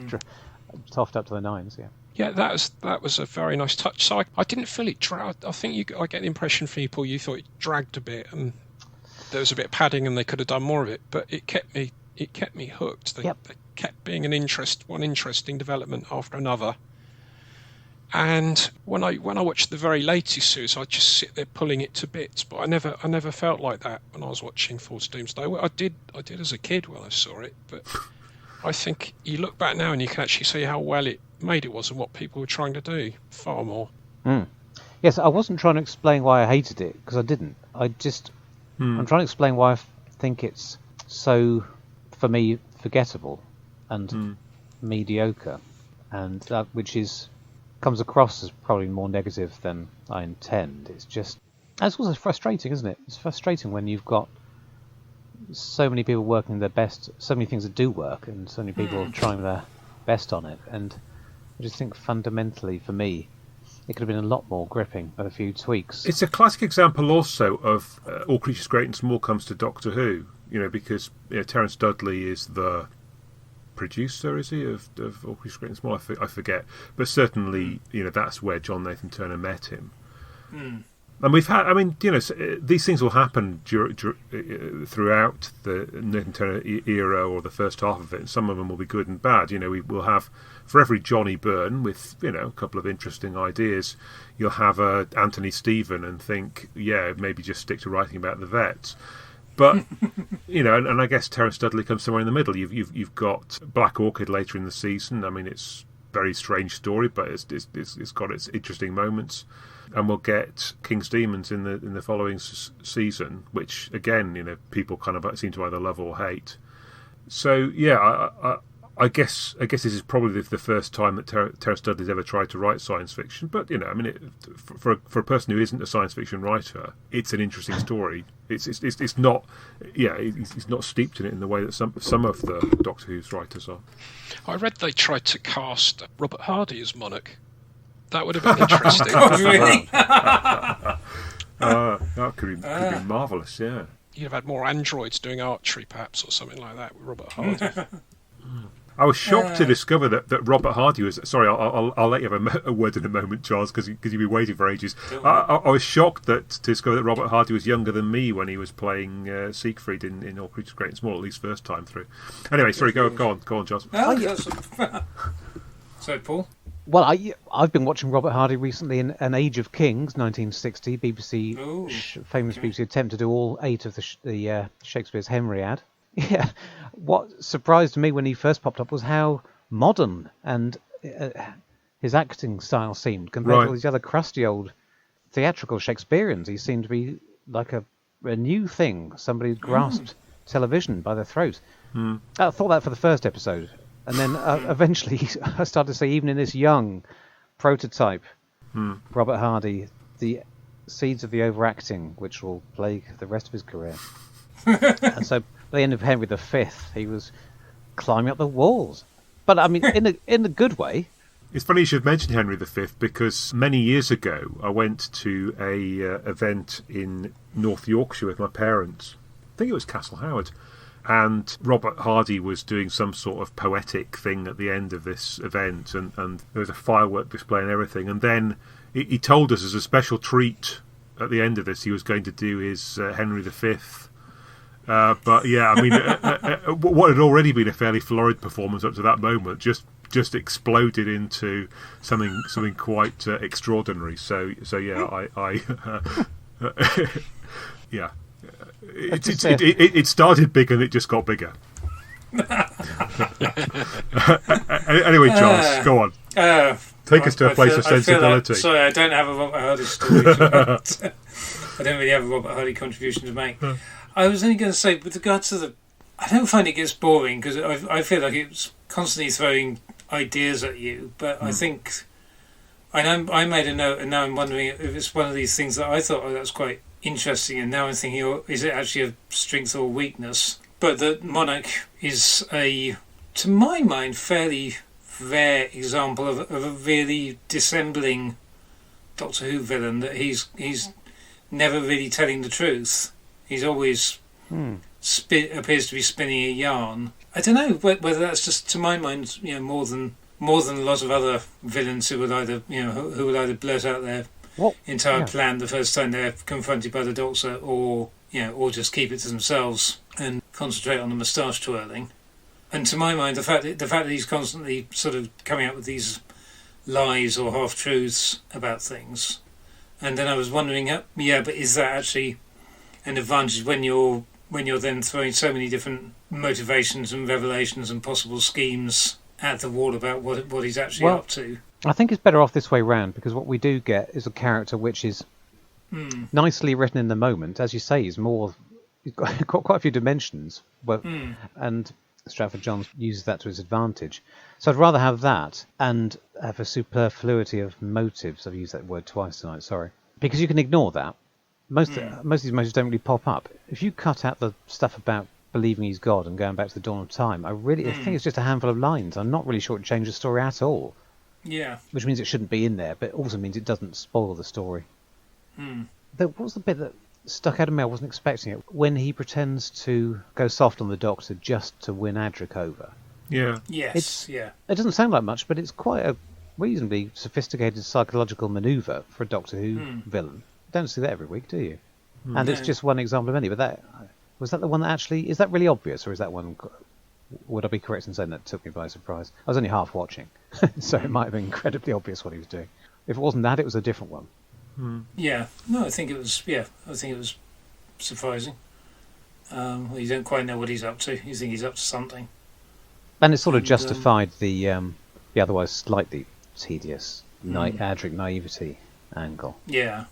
toughed up to the nines. Yeah. Yeah, that was a very nice touch. So I didn't feel it dragged. I think I get the impression from people you thought it dragged a bit, and there was a bit of padding, and they could have done more of it. But it kept me hooked. They kept being one interesting development after another. And when I watched the very latest series, I'd just sit there pulling it to bits. But I never felt like that when I was watching Force Doomsday. I did as a kid when I saw it, but I think you look back now and you can actually see how well it made it was and what people were trying to do. Far more. Yes, I wasn't trying to explain why I hated it, because I didn't. I'm trying to explain why I think it's so, for me, forgettable and mediocre, and that which comes across as probably more negative than I intend. It's also frustrating, isn't it? It's frustrating when you've got so many people working their best, so many things that do work, and so many people trying their best on it. And I just think fundamentally, for me, it could have been a lot more gripping with a few tweaks. It's a classic example also of All Creatures Great and Small comes to Doctor Who, because Terence Dudley is the producer, is he, of All Creatures Great and Small? I forget, but certainly that's where John Nathan Turner met him. And we've had, these things will happen throughout the Nathan Turner era or the first half of it, and some of them will be good and bad. We will have, for every Johnny Byrne with a couple of interesting ideas, you'll have Anthony Stephen and think, maybe just stick to writing about the vets. But and I guess Terence Dudley comes somewhere in the middle. You've got Black Orchid later in the season. It's a very strange story, but it's got its interesting moments. And we'll get King's Demons in the following season, which again people kind of seem to either love or hate. So I guess this is probably the first time that Terence Dudley's ever tried to write science fiction. But for a person who isn't a science fiction writer, it's an interesting story. It's not he's not steeped in it in the way that some of the Doctor Who's writers are. I read they tried to cast Robert Hardy as Monarch. That would have been interesting. Oh, really? That could be marvellous. Yeah, you'd have had more androids doing archery, perhaps, or something like that with Robert Hardy. I was shocked to discover that Robert Hardy was... Sorry, I'll let you have a word in a moment, Charles, because you've been waiting for ages. I was shocked to discover that Robert Hardy was younger than me when he was playing Siegfried in All Creatures Great and Small, at least first time through. Anyway, sorry, go on, Charles. So, Paul? Well, I've been watching Robert Hardy recently in An Age of Kings, 1960, famous BBC attempt to do all 8 of the Shakespeare's Henriade. Yeah, what surprised me when he first popped up was how modern and his acting style seemed compared to all these other crusty old theatrical Shakespeareans. He seemed to be like a new thing, somebody who'd grasped television by the throat. I thought that for the first episode. And then eventually I started to see, even in this young prototype, Robert Hardy, the seeds of the overacting which will plague the rest of his career. And so at the end of Henry V, he was climbing up the walls. But I mean, in a good way. It's funny you should mention Henry V, because many years ago I went to a event in North Yorkshire with my parents. I think it was Castle Howard. And Robert Hardy was doing some sort of poetic thing at the end of this event, and there was a firework display and everything. And then he told us as a special treat at the end of this he was going to do his Henry V. But yeah, I mean, what had already been a fairly florid performance up to that moment just just exploded into something quite extraordinary. So yeah, I yeah, it started big and it just got bigger. Anyway, Charles, go on. Take us to a place of sensibility. Sorry, I don't have a Robert Hardy story. I don't really have a Robert Hardy contribution to make. I was only going to say, with regard to I don't find it gets boring because I feel like it's constantly throwing ideas at you. But I think I made a note, and now I'm wondering if it's one of these things that I thought, that's quite interesting, and now I'm thinking, is it actually a strength or weakness? But the Monarch is to my mind, fairly rare example of a really dissembling Doctor Who villain, that he's never really telling the truth. He's always appears to be spinning a yarn. I don't know whether that's just, to my mind, more than a lot of other villains who would either blurt out their entire plan the first time they're confronted by the Doctor, or just keep it to themselves and concentrate on the moustache twirling. And to my mind, the fact that he's constantly sort of coming up with these lies or half-truths about things. And then I was wondering, but is that actually an advantage when you're then throwing so many different motivations and revelations and possible schemes at the wall about what he's actually up to? I think it's better off this way round, because what we do get is a character which is nicely written in the moment. As you say, he's got quite a few dimensions, and Stratford-John uses that to his advantage. So I'd rather have that and have a superfluity of motives. I've used that word twice tonight, sorry. Because you can ignore that. Most of these motives don't really pop up. If you cut out the stuff about believing he's God and going back to the dawn of time, I think it's just a handful of lines. I'm not really sure it changes the story at all. Yeah. Which means it shouldn't be in there, but also means it doesn't spoil the story. What was the bit that stuck out of me? I wasn't expecting it. When he pretends to go soft on the Doctor just to win Adric over. Yeah. Yes. It doesn't sound like much, but it's quite a reasonably sophisticated psychological manoeuvre for a Doctor Who villain. Don't see that every week, do you? And it's just one example of many. But was that the one that actually, is that really obvious, or is that one? Would I be correct in saying that took me by surprise? I was only half watching, so it might have been incredibly obvious what he was doing. If it wasn't that, it was a different one. Yeah, no, I think it was. Yeah, I think it was surprising. You don't quite know what he's up to. You think he's up to something, and it sort of justified the otherwise slightly tedious Adric naivety angle. Yeah,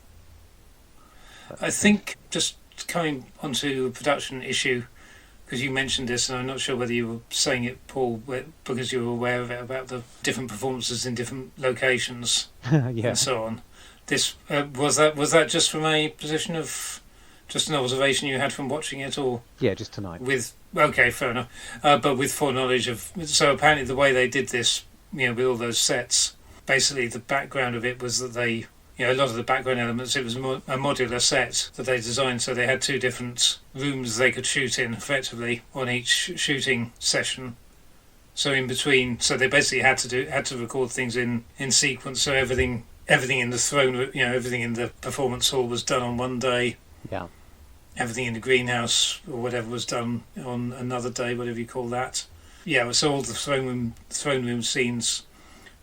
I think just coming onto a production issue, because you mentioned this, and I'm not sure whether you were saying it, Paul, because you were aware of it, about the different performances in different locations and so on. This was that just from a position of just an observation you had from watching it, or just tonight? Okay, fair enough. But with foreknowledge of, so apparently the way they did this, with all those sets, basically the background of it was that they, a lot of the background elements, it was a modular set that they designed, so they had two different rooms they could shoot in effectively on each shooting session. So in between, so they basically had to record things in sequence, so everything in the throne, everything in the performance hall was done on one day. Yeah. Everything in the greenhouse or whatever was done on another day, whatever you call that. Yeah, so all the throne room scenes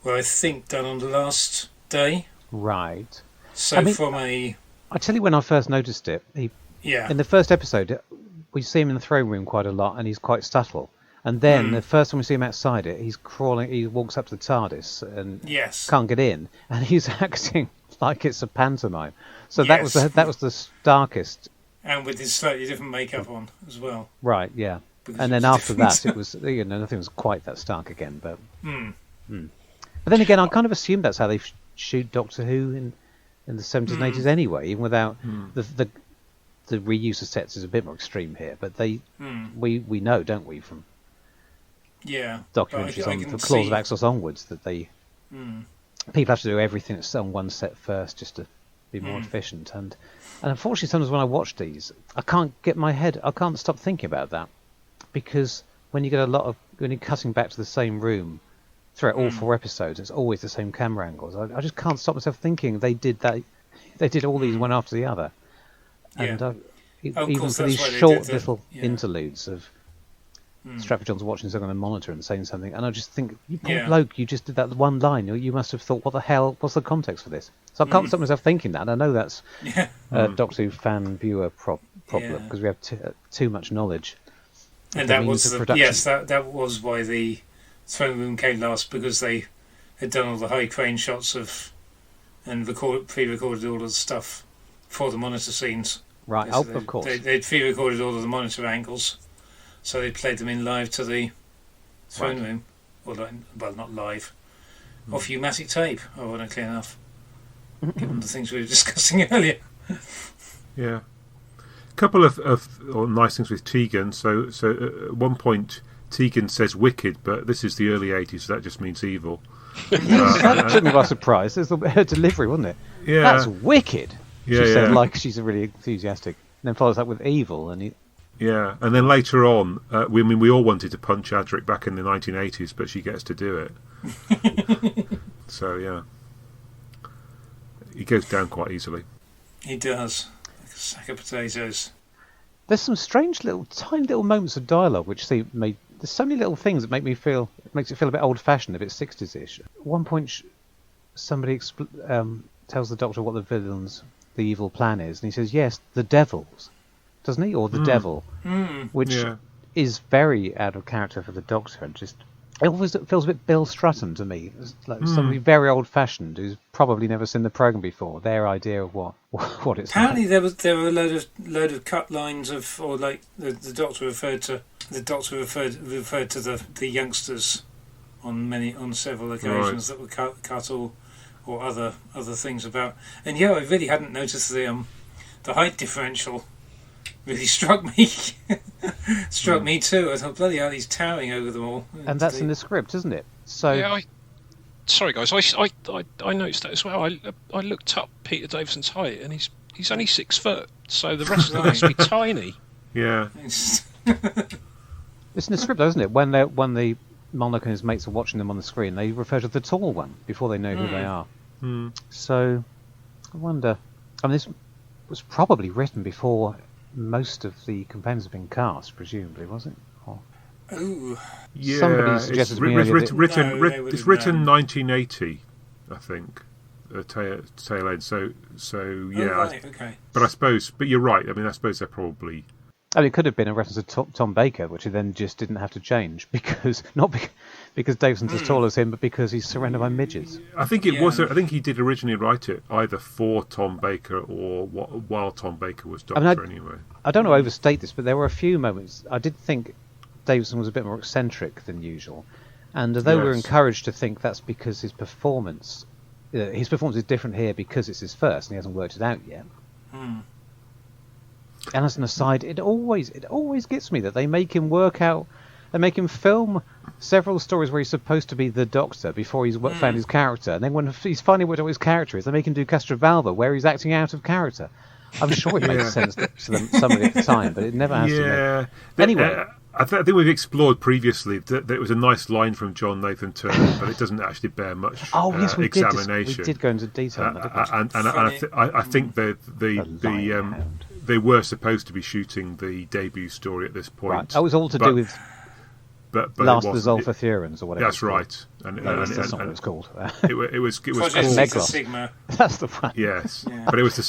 were, I think, done on the last day. Right. So I tell you when I first noticed it. In the first episode, we see him in the throne room quite a lot, and he's quite subtle. And then the first time we see him outside it, he's crawling. He walks up to the TARDIS and can't get in, and he's acting like it's a pantomime. So that was the starkest. And with his slightly different makeup on as well. Right. Yeah. And then after that, it was nothing was quite that stark again. But but then again, I kind of assumed that's how they shoot Doctor Who in the 70s and 80s anyway, even without the reuse of sets is a bit more extreme here. But we know, don't we, from documentaries on the Claws of Axos onwards, that people have to do everything that's on one set first just to be more efficient. And unfortunately, sometimes when I watch these, I can't stop thinking about that, because when you get when you're cutting back to the same room throughout all 4 episodes, it's always the same camera angles. I just can't stop myself thinking they did all these one after the other. And even for these short little interludes of Stratford John's watching something on the monitor and saying something, and I just think, you poor Yeah. bloke, you just did that one line. You must have thought, what the hell? What's the context for this? So I can't stop myself thinking that. And I know that's Yeah. a Doctor Who fan viewer problem Yeah. because we have too much knowledge. of And the that means was of the, production. yes, that was why the throne room came last, because they had done all the high crane shots and pre-recorded all of the stuff for the monitor scenes. Right, Yeah, so of course. They'd pre-recorded all of the monitor angles, so they played them in live to the throne room, or not live, off pneumatic tape, ironically enough, given the things we were discussing earlier. Yeah. Couple of nice things with Tegan. So at one point, Tegan says wicked, but this is the early 80s, so that just means evil. That took me by surprise. There's her delivery, wasn't it? Yeah. That's wicked. Yeah, She said, yeah. like she's really enthusiastic. And then follows that with evil. And Yeah, and then later on, we all wanted to punch Adric back in the 1980s, but she gets to do it. So, yeah. He goes down quite easily. He does, like a sack of potatoes. there's some strange tiny little moments of dialogue which there's so many little things that makes it feel a bit old-fashioned, a bit 60s-ish. At one point, somebody tells the Doctor what the evil plan is, and he says, yes, the devils, doesn't he? Or the devil, which is very out of character for the Doctor, and just it always feels a bit Bill Strutton to me. It's like somebody very old-fashioned who's probably never seen the programme before. Their idea of what it's Apparently, like. there were a load of cut lines or like the Doctor referred to the youngsters on several occasions that were cut or other things about. And yeah, I really hadn't noticed the height differential. Really struck me. Me too. I thought, bloody hell, he's towering over them all. And that's in the script, isn't it? So Yeah, sorry guys, I noticed that as well. I looked up Peter Davison's height, and he's only 6 foot, so the rest of them must be tiny. Yeah. it's in the script, though, isn't it? When the Monarch and his mates are watching them on the screen, they refer to the tall one before they know who they are. So I wonder. I mean, this was probably written before most of the companions have been cast, presumably, was it? Ooh. Yeah, Somebody it's suggested to me written, earlier that- written, No, they would it's have written known. 1980, I think, tail end. So yeah. Oh, right, okay. But you're right. I mean, I suppose they're probably. I mean, it could have been a reference to Tom Baker, which he then just didn't have to change because Davison's as tall as him, but because he's surrounded by midgets. I think it was. I think he did originally write it either for Tom Baker or while Tom Baker was Doctor. Anyway, I don't want to overstate this, but there were a few moments I did think Davison was a bit more eccentric than usual, and although we're Yes. encouraged to think that's because his performance is different here because it's his first and he hasn't worked it out yet. And as an aside, it always gets me that they make him film several stories where he's supposed to be the Doctor before he's found his character, and then when he's finally worked out what his character is, they make him do Castrovalva where he's acting out of character. I'm sure it makes sense to somebody at the time, but it never has to. yeah. Anyway. I think we've explored previously that it was a nice line from John Nathan Turner, but it doesn't actually bear much Oh yes, we examination. We did go into detail on that. Didn't we? And I think The Lionhound. they were supposed to be shooting the debut story at this point. Right, that was all to do with but Last it of the wasn't. Zolfethurans or whatever. That's it's called. right, and That's not what it's called. it was Project called, Zeta Meglos. Sigma. That's the one. yes, Yeah. but it was the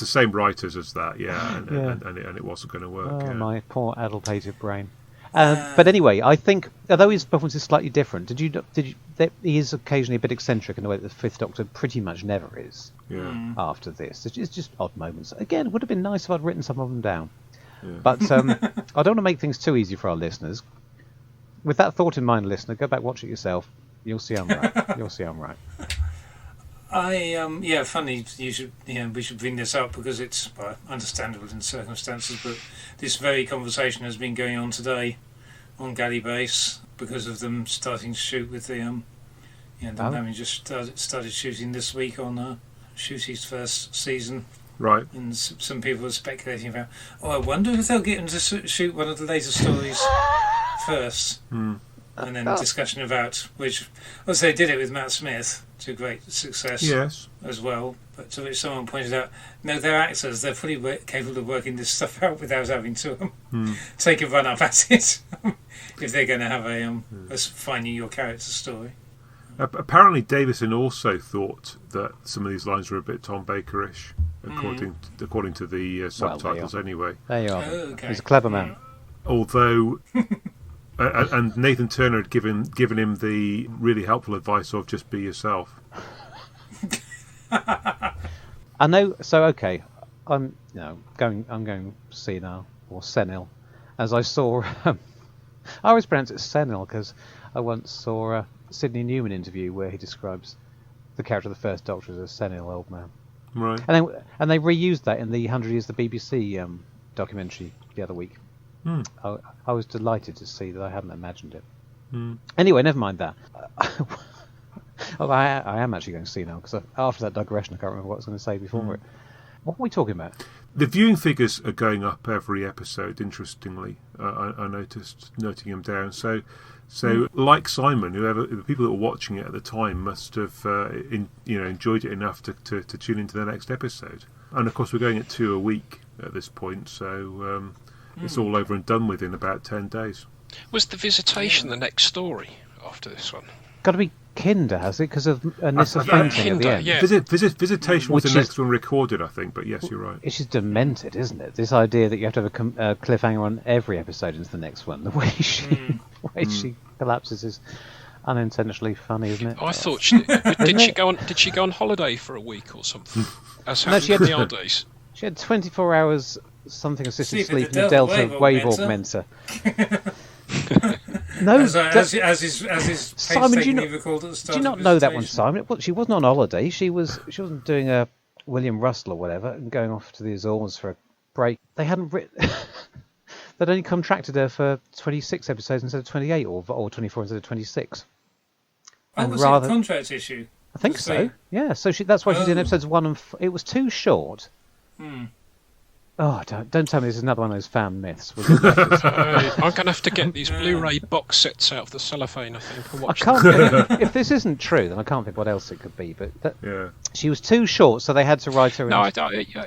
same writers as that, and Yeah. it wasn't going to work. Oh, yeah. my poor addlepated brain. But anyway, I think although his performance is slightly different, he is occasionally a bit eccentric in the way that the Fifth Doctor pretty much never is. Yeah. After this, it's just odd moments. Again, it would have been nice if I'd written some of them down. But I don't want to make things too easy for our listeners. With that thought in mind, listener, go back, watch it yourself. You'll see I'm right. You'll see I'm right. Funny. We should bring this up because it's understandable in circumstances. But this very conversation has been going on today on Galley Base because of them starting to shoot with them having just started shooting this week on Shooty's first season. Right. And some people are speculating about, I wonder if they'll get him to shoot one of the later stories first. And then discussion about which, they did it with Matt Smith, to great success Yes. as well. But to which someone pointed out, no, they're actors. They're fully capable of working this stuff out without having to take a run up at it if they're going to have a finding your character story. Apparently, Davison also thought that some of these lines were a bit Tom Baker-ish, according to the subtitles. Anyway, There you are. Oh, okay. He's a clever man. Although, and Nathan Turner had given him the really helpful advice of just be yourself. I know. So okay, I'm going senile or senile, as I saw. I always pronounce it senile because I once saw a Sidney Newman interview where he describes the character of the First Doctor as a senile old man. Right. And they reused that in the 100 Years of the BBC documentary the other week. I was delighted to see that I hadn't imagined it. Anyway, never mind that. I am actually going to see now because after that digression, I can't remember what I was going to say before it. What were we talking about? The viewing figures are going up every episode. Interestingly, I noticed noting them down. So like Simon, the people that were watching it at the time must have enjoyed it enough to tune into the next episode. And of course, we're going at 2 a week at this point, so it's all over and done with in about 10 days. Was The Visitation the next story after this one? Got to be Kinder, has it? Because of Nissa fainting at the end. Yeah. Visitation was Which the is- next one recorded, I think. But yes, you're right. It's just demented, isn't it? This idea that you have to have a cliffhanger on every episode into the next one. The way she collapses is unintentionally funny, isn't it? I thought did she go on holiday for a week or something? As No, happened she in had- the old days. She had 24 hours something assisted Sleep sleep in in the the Delta wave augmenter. No, As his Simon, do you painstakingly not- recalled at the start do you not of know that one, Visitation. Simon? She wasn't on holiday. She wasn't doing a William Russell or whatever and going off to the Azores for a break. They hadn't written. They'd only contracted her for 26 episodes instead of 28, or 24 instead of 26. Oh, And was rather- it a contract issue? I think Was so. they- Yeah. So that's why she's in Oh. episodes 1 and. It was too short. Oh, don't tell me this is another one of those fan myths. Was it? I'm going to have to get these Blu-ray box sets out of the cellophane, I think, and I watch can't. If this isn't true, then I can't think what else it could be. But Yeah. she was too short, so they had to write her in. No,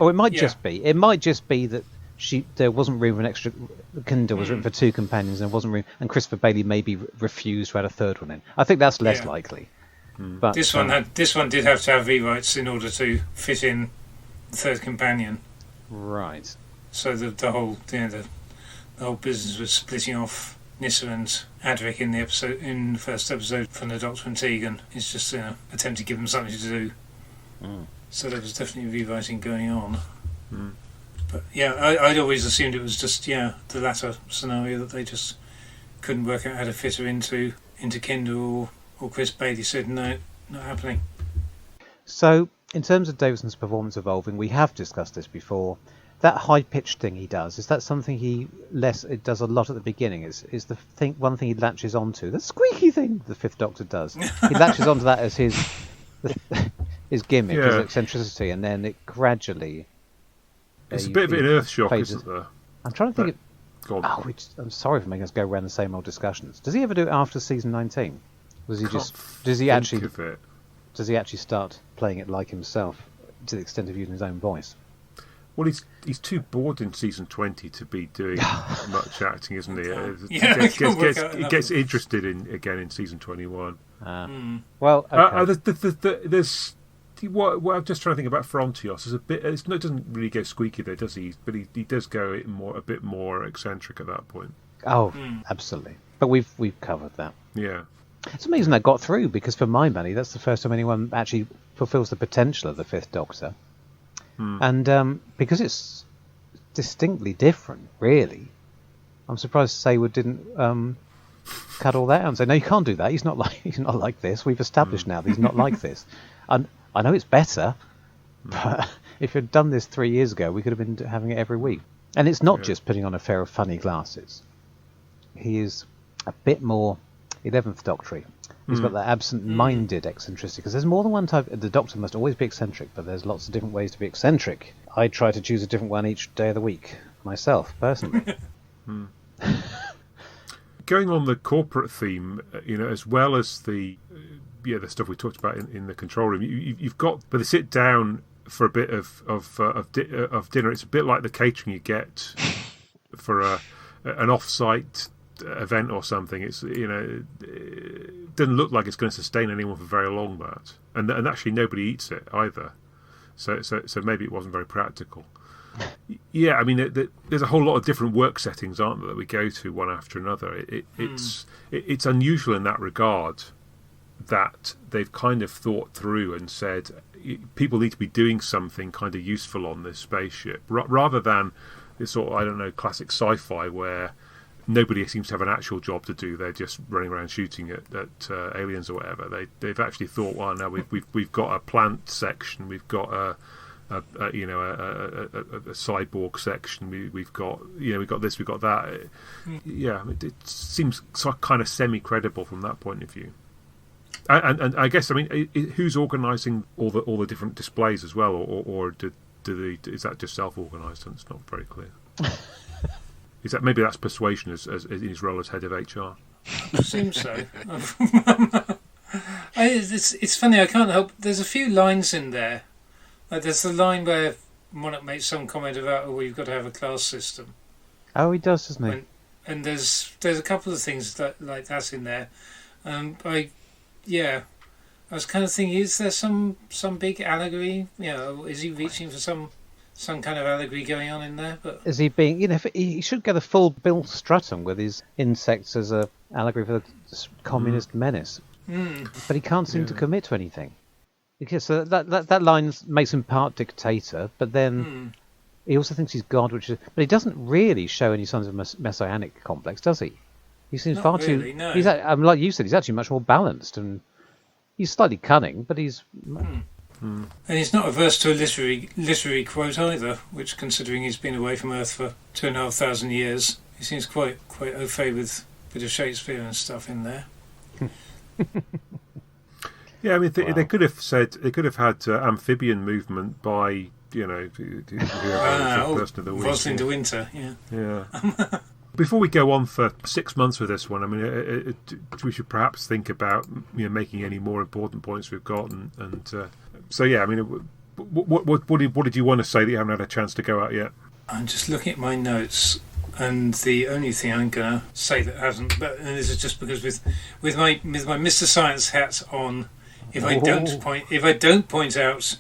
Or it might Yeah. just be. It might just be that there wasn't room for an extra. Kinder was written for 2 companions, and there wasn't room. And Christopher Bailey maybe refused to add a 3rd one in. I think that's less Yeah. likely. But This one did have to have rewrites in order to fit in the 3rd companion. right. So the whole business was splitting off Nissa and Adric in the first episode from the Doctor and Tegan. It's just an attempt to give them something to do. So there was definitely rewriting going on. But yeah, I'd always assumed it was just the latter scenario, that they just couldn't work out how to fit her into Kinder, or Chris Bailey said no, not happening. So, in terms of Davison's performance evolving, we have discussed this before. That high-pitched thing he does, is that something it does a lot at the beginning? Is one thing he latches onto? The squeaky thing the Fifth Doctor does. He latches onto that as his gimmick, his Yeah. eccentricity, and then it gradually... It's a bit of an earth shock, phases. isn't there? I'm trying to think... Go on. I'm sorry for making us go around the same old discussions. Does he ever do it after season 19? Does he Can't Does he think actually? of it. Does he actually start playing it like himself, to the extent of using his own voice? Well, he's too bored in season 20 to be doing much acting, isn't he? Yeah, I can't work out He enough. gets interested again in season 21. Well, okay. There's what I'm just trying to think about Frontios. Is a bit. It doesn't really go squeaky there, does he? But he does go a bit more eccentric at that point. Oh, absolutely. But we've covered that. Yeah. It's amazing that got through, because for my money, that's the first time anyone actually fulfills the potential of the Fifth Doctor. And because it's distinctly different, really, I'm surprised Saywood didn't cut all that out and say, no, you can't do that. He's not like this. We've established now that he's not like this. And I know it's better, but if you'd done this 3 years ago, we could have been having it every week. And it's not just putting on a pair of funny glasses. He is a bit more 11th Doctor-y. He's got that absent-minded eccentricity, because there's more than one type. The Doctor must always be eccentric, but there's lots of different ways to be eccentric. I try to choose a different one each day of the week, myself, personally. Going on the corporate theme, as well as the the stuff we talked about in the control room. You've got, but they sit down for a bit of dinner. It's a bit like the catering you get for an off-site event or something. It's it doesn't look like it's going to sustain anyone for very long. That and actually nobody eats it either. So maybe it wasn't very practical. Yeah, I mean, there's a whole lot of different work settings, aren't there, that we go to one after another. It's unusual in that regard that they've kind of thought through and said people need to be doing something kind of useful on this spaceship, rather than this sort of, I don't know, classic sci-fi where nobody seems to have an actual job to do. They're just running around shooting at aliens or whatever. They've actually thought, well, now we've got a plant section, we've got a cyborg section. We've got this, we've got that. Yeah, it seems kind of semi-credible from that point of view. And I guess, I mean, who's organising all the different displays as well, or is that just self-organised? And it's not very clear. Is that maybe that's Persuasion as in his role as head of HR? It seems so. It's funny. I can't help. There's a few lines in there. Like there's the line where Monarch makes some comment about, "Oh, we've got to have a class system." Oh, he does, doesn't he? And there's a couple of things like that in there. I was kind of thinking, is there some big allegory? Is he reaching for some kind of allegory going on in there? But is he being? He should get a full Bill Stratton with his insects as a allegory for the communist menace. But he can't seem to commit to anything. Because that line makes him part dictator, but then he also thinks he's God, but he doesn't really show any signs of messianic complex, does he? He seems Not far really, too. no. He's like you said, he's actually much more balanced, and he's slightly cunning, but he's. And he's not averse to a literary quote either, which, considering he's been away from Earth for 2,500 years, he seems quite au fait with a bit of Shakespeare and stuff in there. Yeah, I mean, they could have said they could have had amphibian movement by whoever the person of the week. Rosalind de Winter, yeah. Before we go on for 6 months with this one, I mean, we should perhaps think about making any more important points we've got, and so yeah. I mean, what did you want to say that you haven't had a chance to go out yet? I'm just looking at my notes, and the only thing I'm gonna say that hasn't, and this is just because with my Mr. Science hat on. If I don't point out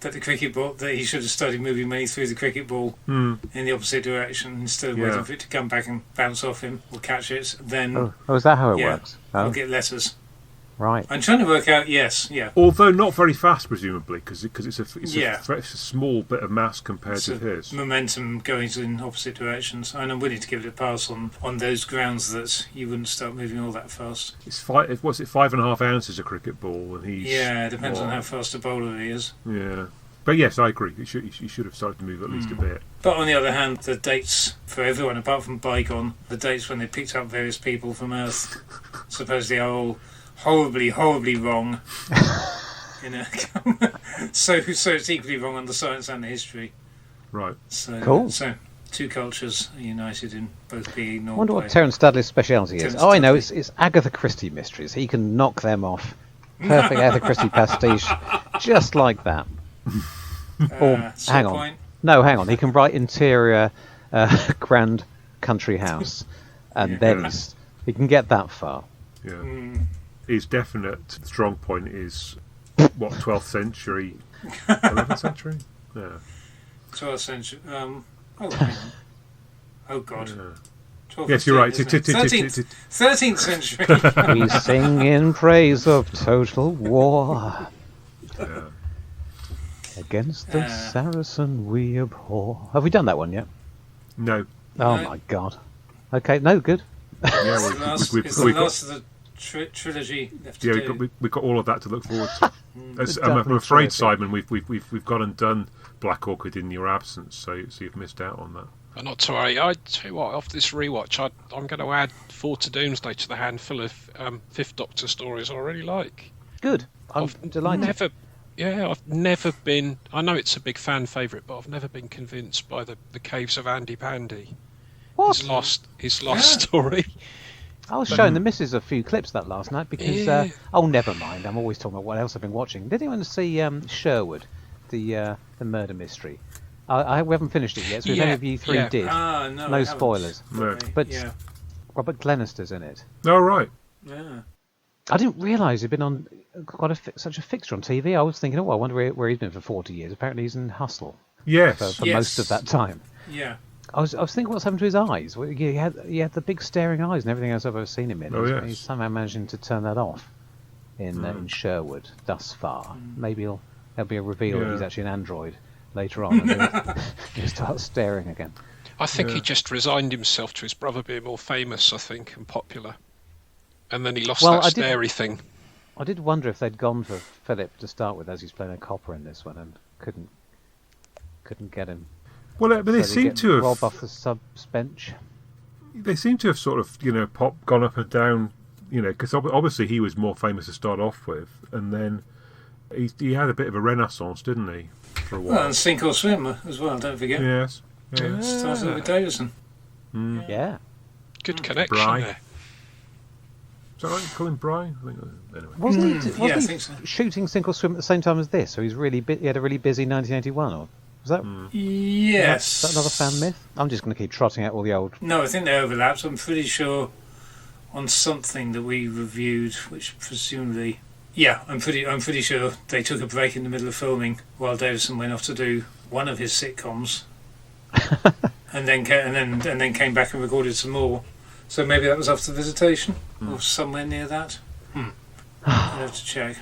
that the cricket ball, that he should have started moving money through the cricket ball in the opposite direction instead of waiting for it to come back and bounce off him or catch it, then is that how it works? I'll get letters. Right. I'm trying to work out. Yes, yeah. Although not very fast, presumably, because it's a small bit of mass compared to his momentum going in opposite directions, and I'm willing to give it a pass on those grounds that you wouldn't start moving all that fast. It's 5.5 ounces a cricket ball, and he's it depends on how fast a bowler he is. Yeah, but yes, I agree. He should have started to move at least a bit. But on the other hand, the dates for everyone apart from Bygone, the dates when they picked up various people from Earth, supposedly are all horribly wrong. So it's equally wrong on the science and the history. Right. So cool. So two cultures are united in both being normal. I wonder what Terence Dudley's speciality is. I know, it's Agatha Christie mysteries. He can knock them off. Perfect Agatha Christie pastiche, just like that. Or hang on. Point. No, hang on. He can write interior grand country house, and then he can get that far. Yeah. His definite strong point is, 12th century, 11th century? Yeah. 12th century. Hang on. Oh, God. Yeah. Yes, you're right. 13th century. We sing in praise of total war. Yeah. Against the Saracen we abhor. Have we done that one yet? No. Oh, my God. Okay, no, good. Yeah, it's the last of the trilogy left to do. We've got all of that to look forward to. I'm afraid, Simon, we've gone and done Black Orchid in your absence, so you've missed out on that. But not to worry. I tell you what, after this rewatch, I'm going to add 4 to Doomsday to the handful of Fifth Doctor stories I really like. Good. I'm delighted. I've never been. I know it's a big fan favourite, but I've never been convinced by the Caves of Andy Pandy. What? His last story. I was showing the missus a few clips of that last night because oh, never mind. I'm always talking about what else I've been watching. Did anyone see Sherwood, the murder mystery? We haven't finished it yet, so if any of you three did, no spoilers. No. But Robert Glenister's in it. Oh, right. Yeah. I didn't realise he'd been on such a fixture on TV. I was thinking, I wonder where he's been for 40 years. Apparently he's in Hustle Yes. for most of that time. Yeah. I was thinking what's happened to his eyes. Well, he had the big staring eyes and everything else I've ever seen him in. Oh, yes. He's somehow managing to turn that off in Sherwood thus far. Maybe there'll be a reveal that he's actually an android later on, and he'll start staring again. I think he just resigned himself to his brother being more famous, I think, and popular. And then he lost that starey thing. I did wonder if they'd gone for Philip to start with, as he's playing a copper in this one, and couldn't get him. Well, but they seem to have Rob off the subs bench. They seem to have sort of, gone up and down, because obviously he was more famous to start off with, and then he had a bit of a renaissance, didn't he, for a while? Well, and Sink or Swim as well, don't forget. Yes. Started with Davison. Yeah. Good connection there. Is that right? You call him Brian? I think, anyway. Wasn't he I think so. shooting Sink or Swim at the same time as this? So he had a really busy 1981, or was that? Yes. Is that another fan myth? I'm just going to keep trotting out all the old. No, I think they overlapped. I'm pretty sure on something that we reviewed, which presumably, I'm pretty sure they took a break in the middle of filming while Davison went off to do one of his sitcoms, and then came back and recorded some more. So maybe that was after Visitation or somewhere near that. I'd have to check.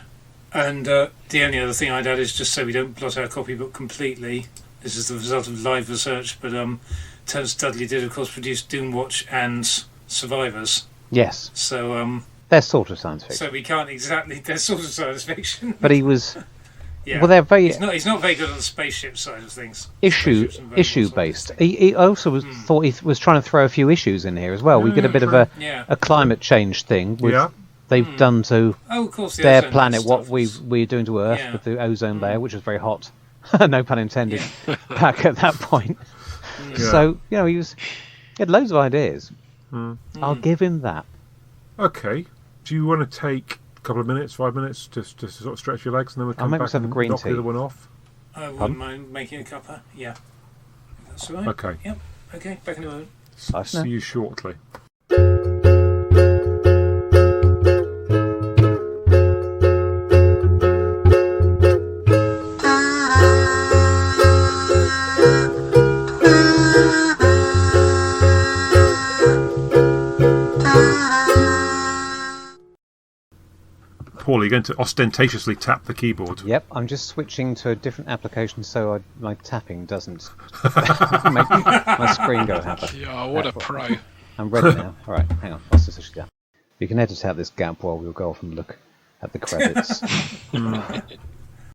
And the only other thing I'd add is, just so we don't blot our copybook completely, this is the result of live research, but Terence Dudley did, of course, produce Doomwatch and Survivors. Yes. So they're sort of science fiction. so we can't exactly. They're sort of science fiction. But he was. Yeah. Well, they're very. He's not very good on the spaceship side of things. Issue based. He also thought he was trying to throw a few issues in here as well. We get a bit of a climate change thing with they've done to of course, their ozone planet stuff what we're doing to Earth with the ozone layer, which was very hot. No pun intended. Back at that point. So he had loads of ideas. I'll give him that. Okay. Do you want to take a couple of minutes, 5 minutes, just to sort of stretch your legs, and then we'll come make back myself a and green knock tea. the other one off? I wouldn't mind making a cuppa. Yeah. That's all right. Okay. Yep. Okay. Back in a moment. See you shortly. Paul, are you going to ostentatiously tap the keyboard? Yep, I'm just switching to a different application so my tapping doesn't make my screen go happy. Yeah, what a pro. I'm ready now. All right, hang on. What's this actually down? You can edit out this gap while we'll go off and look at the credits.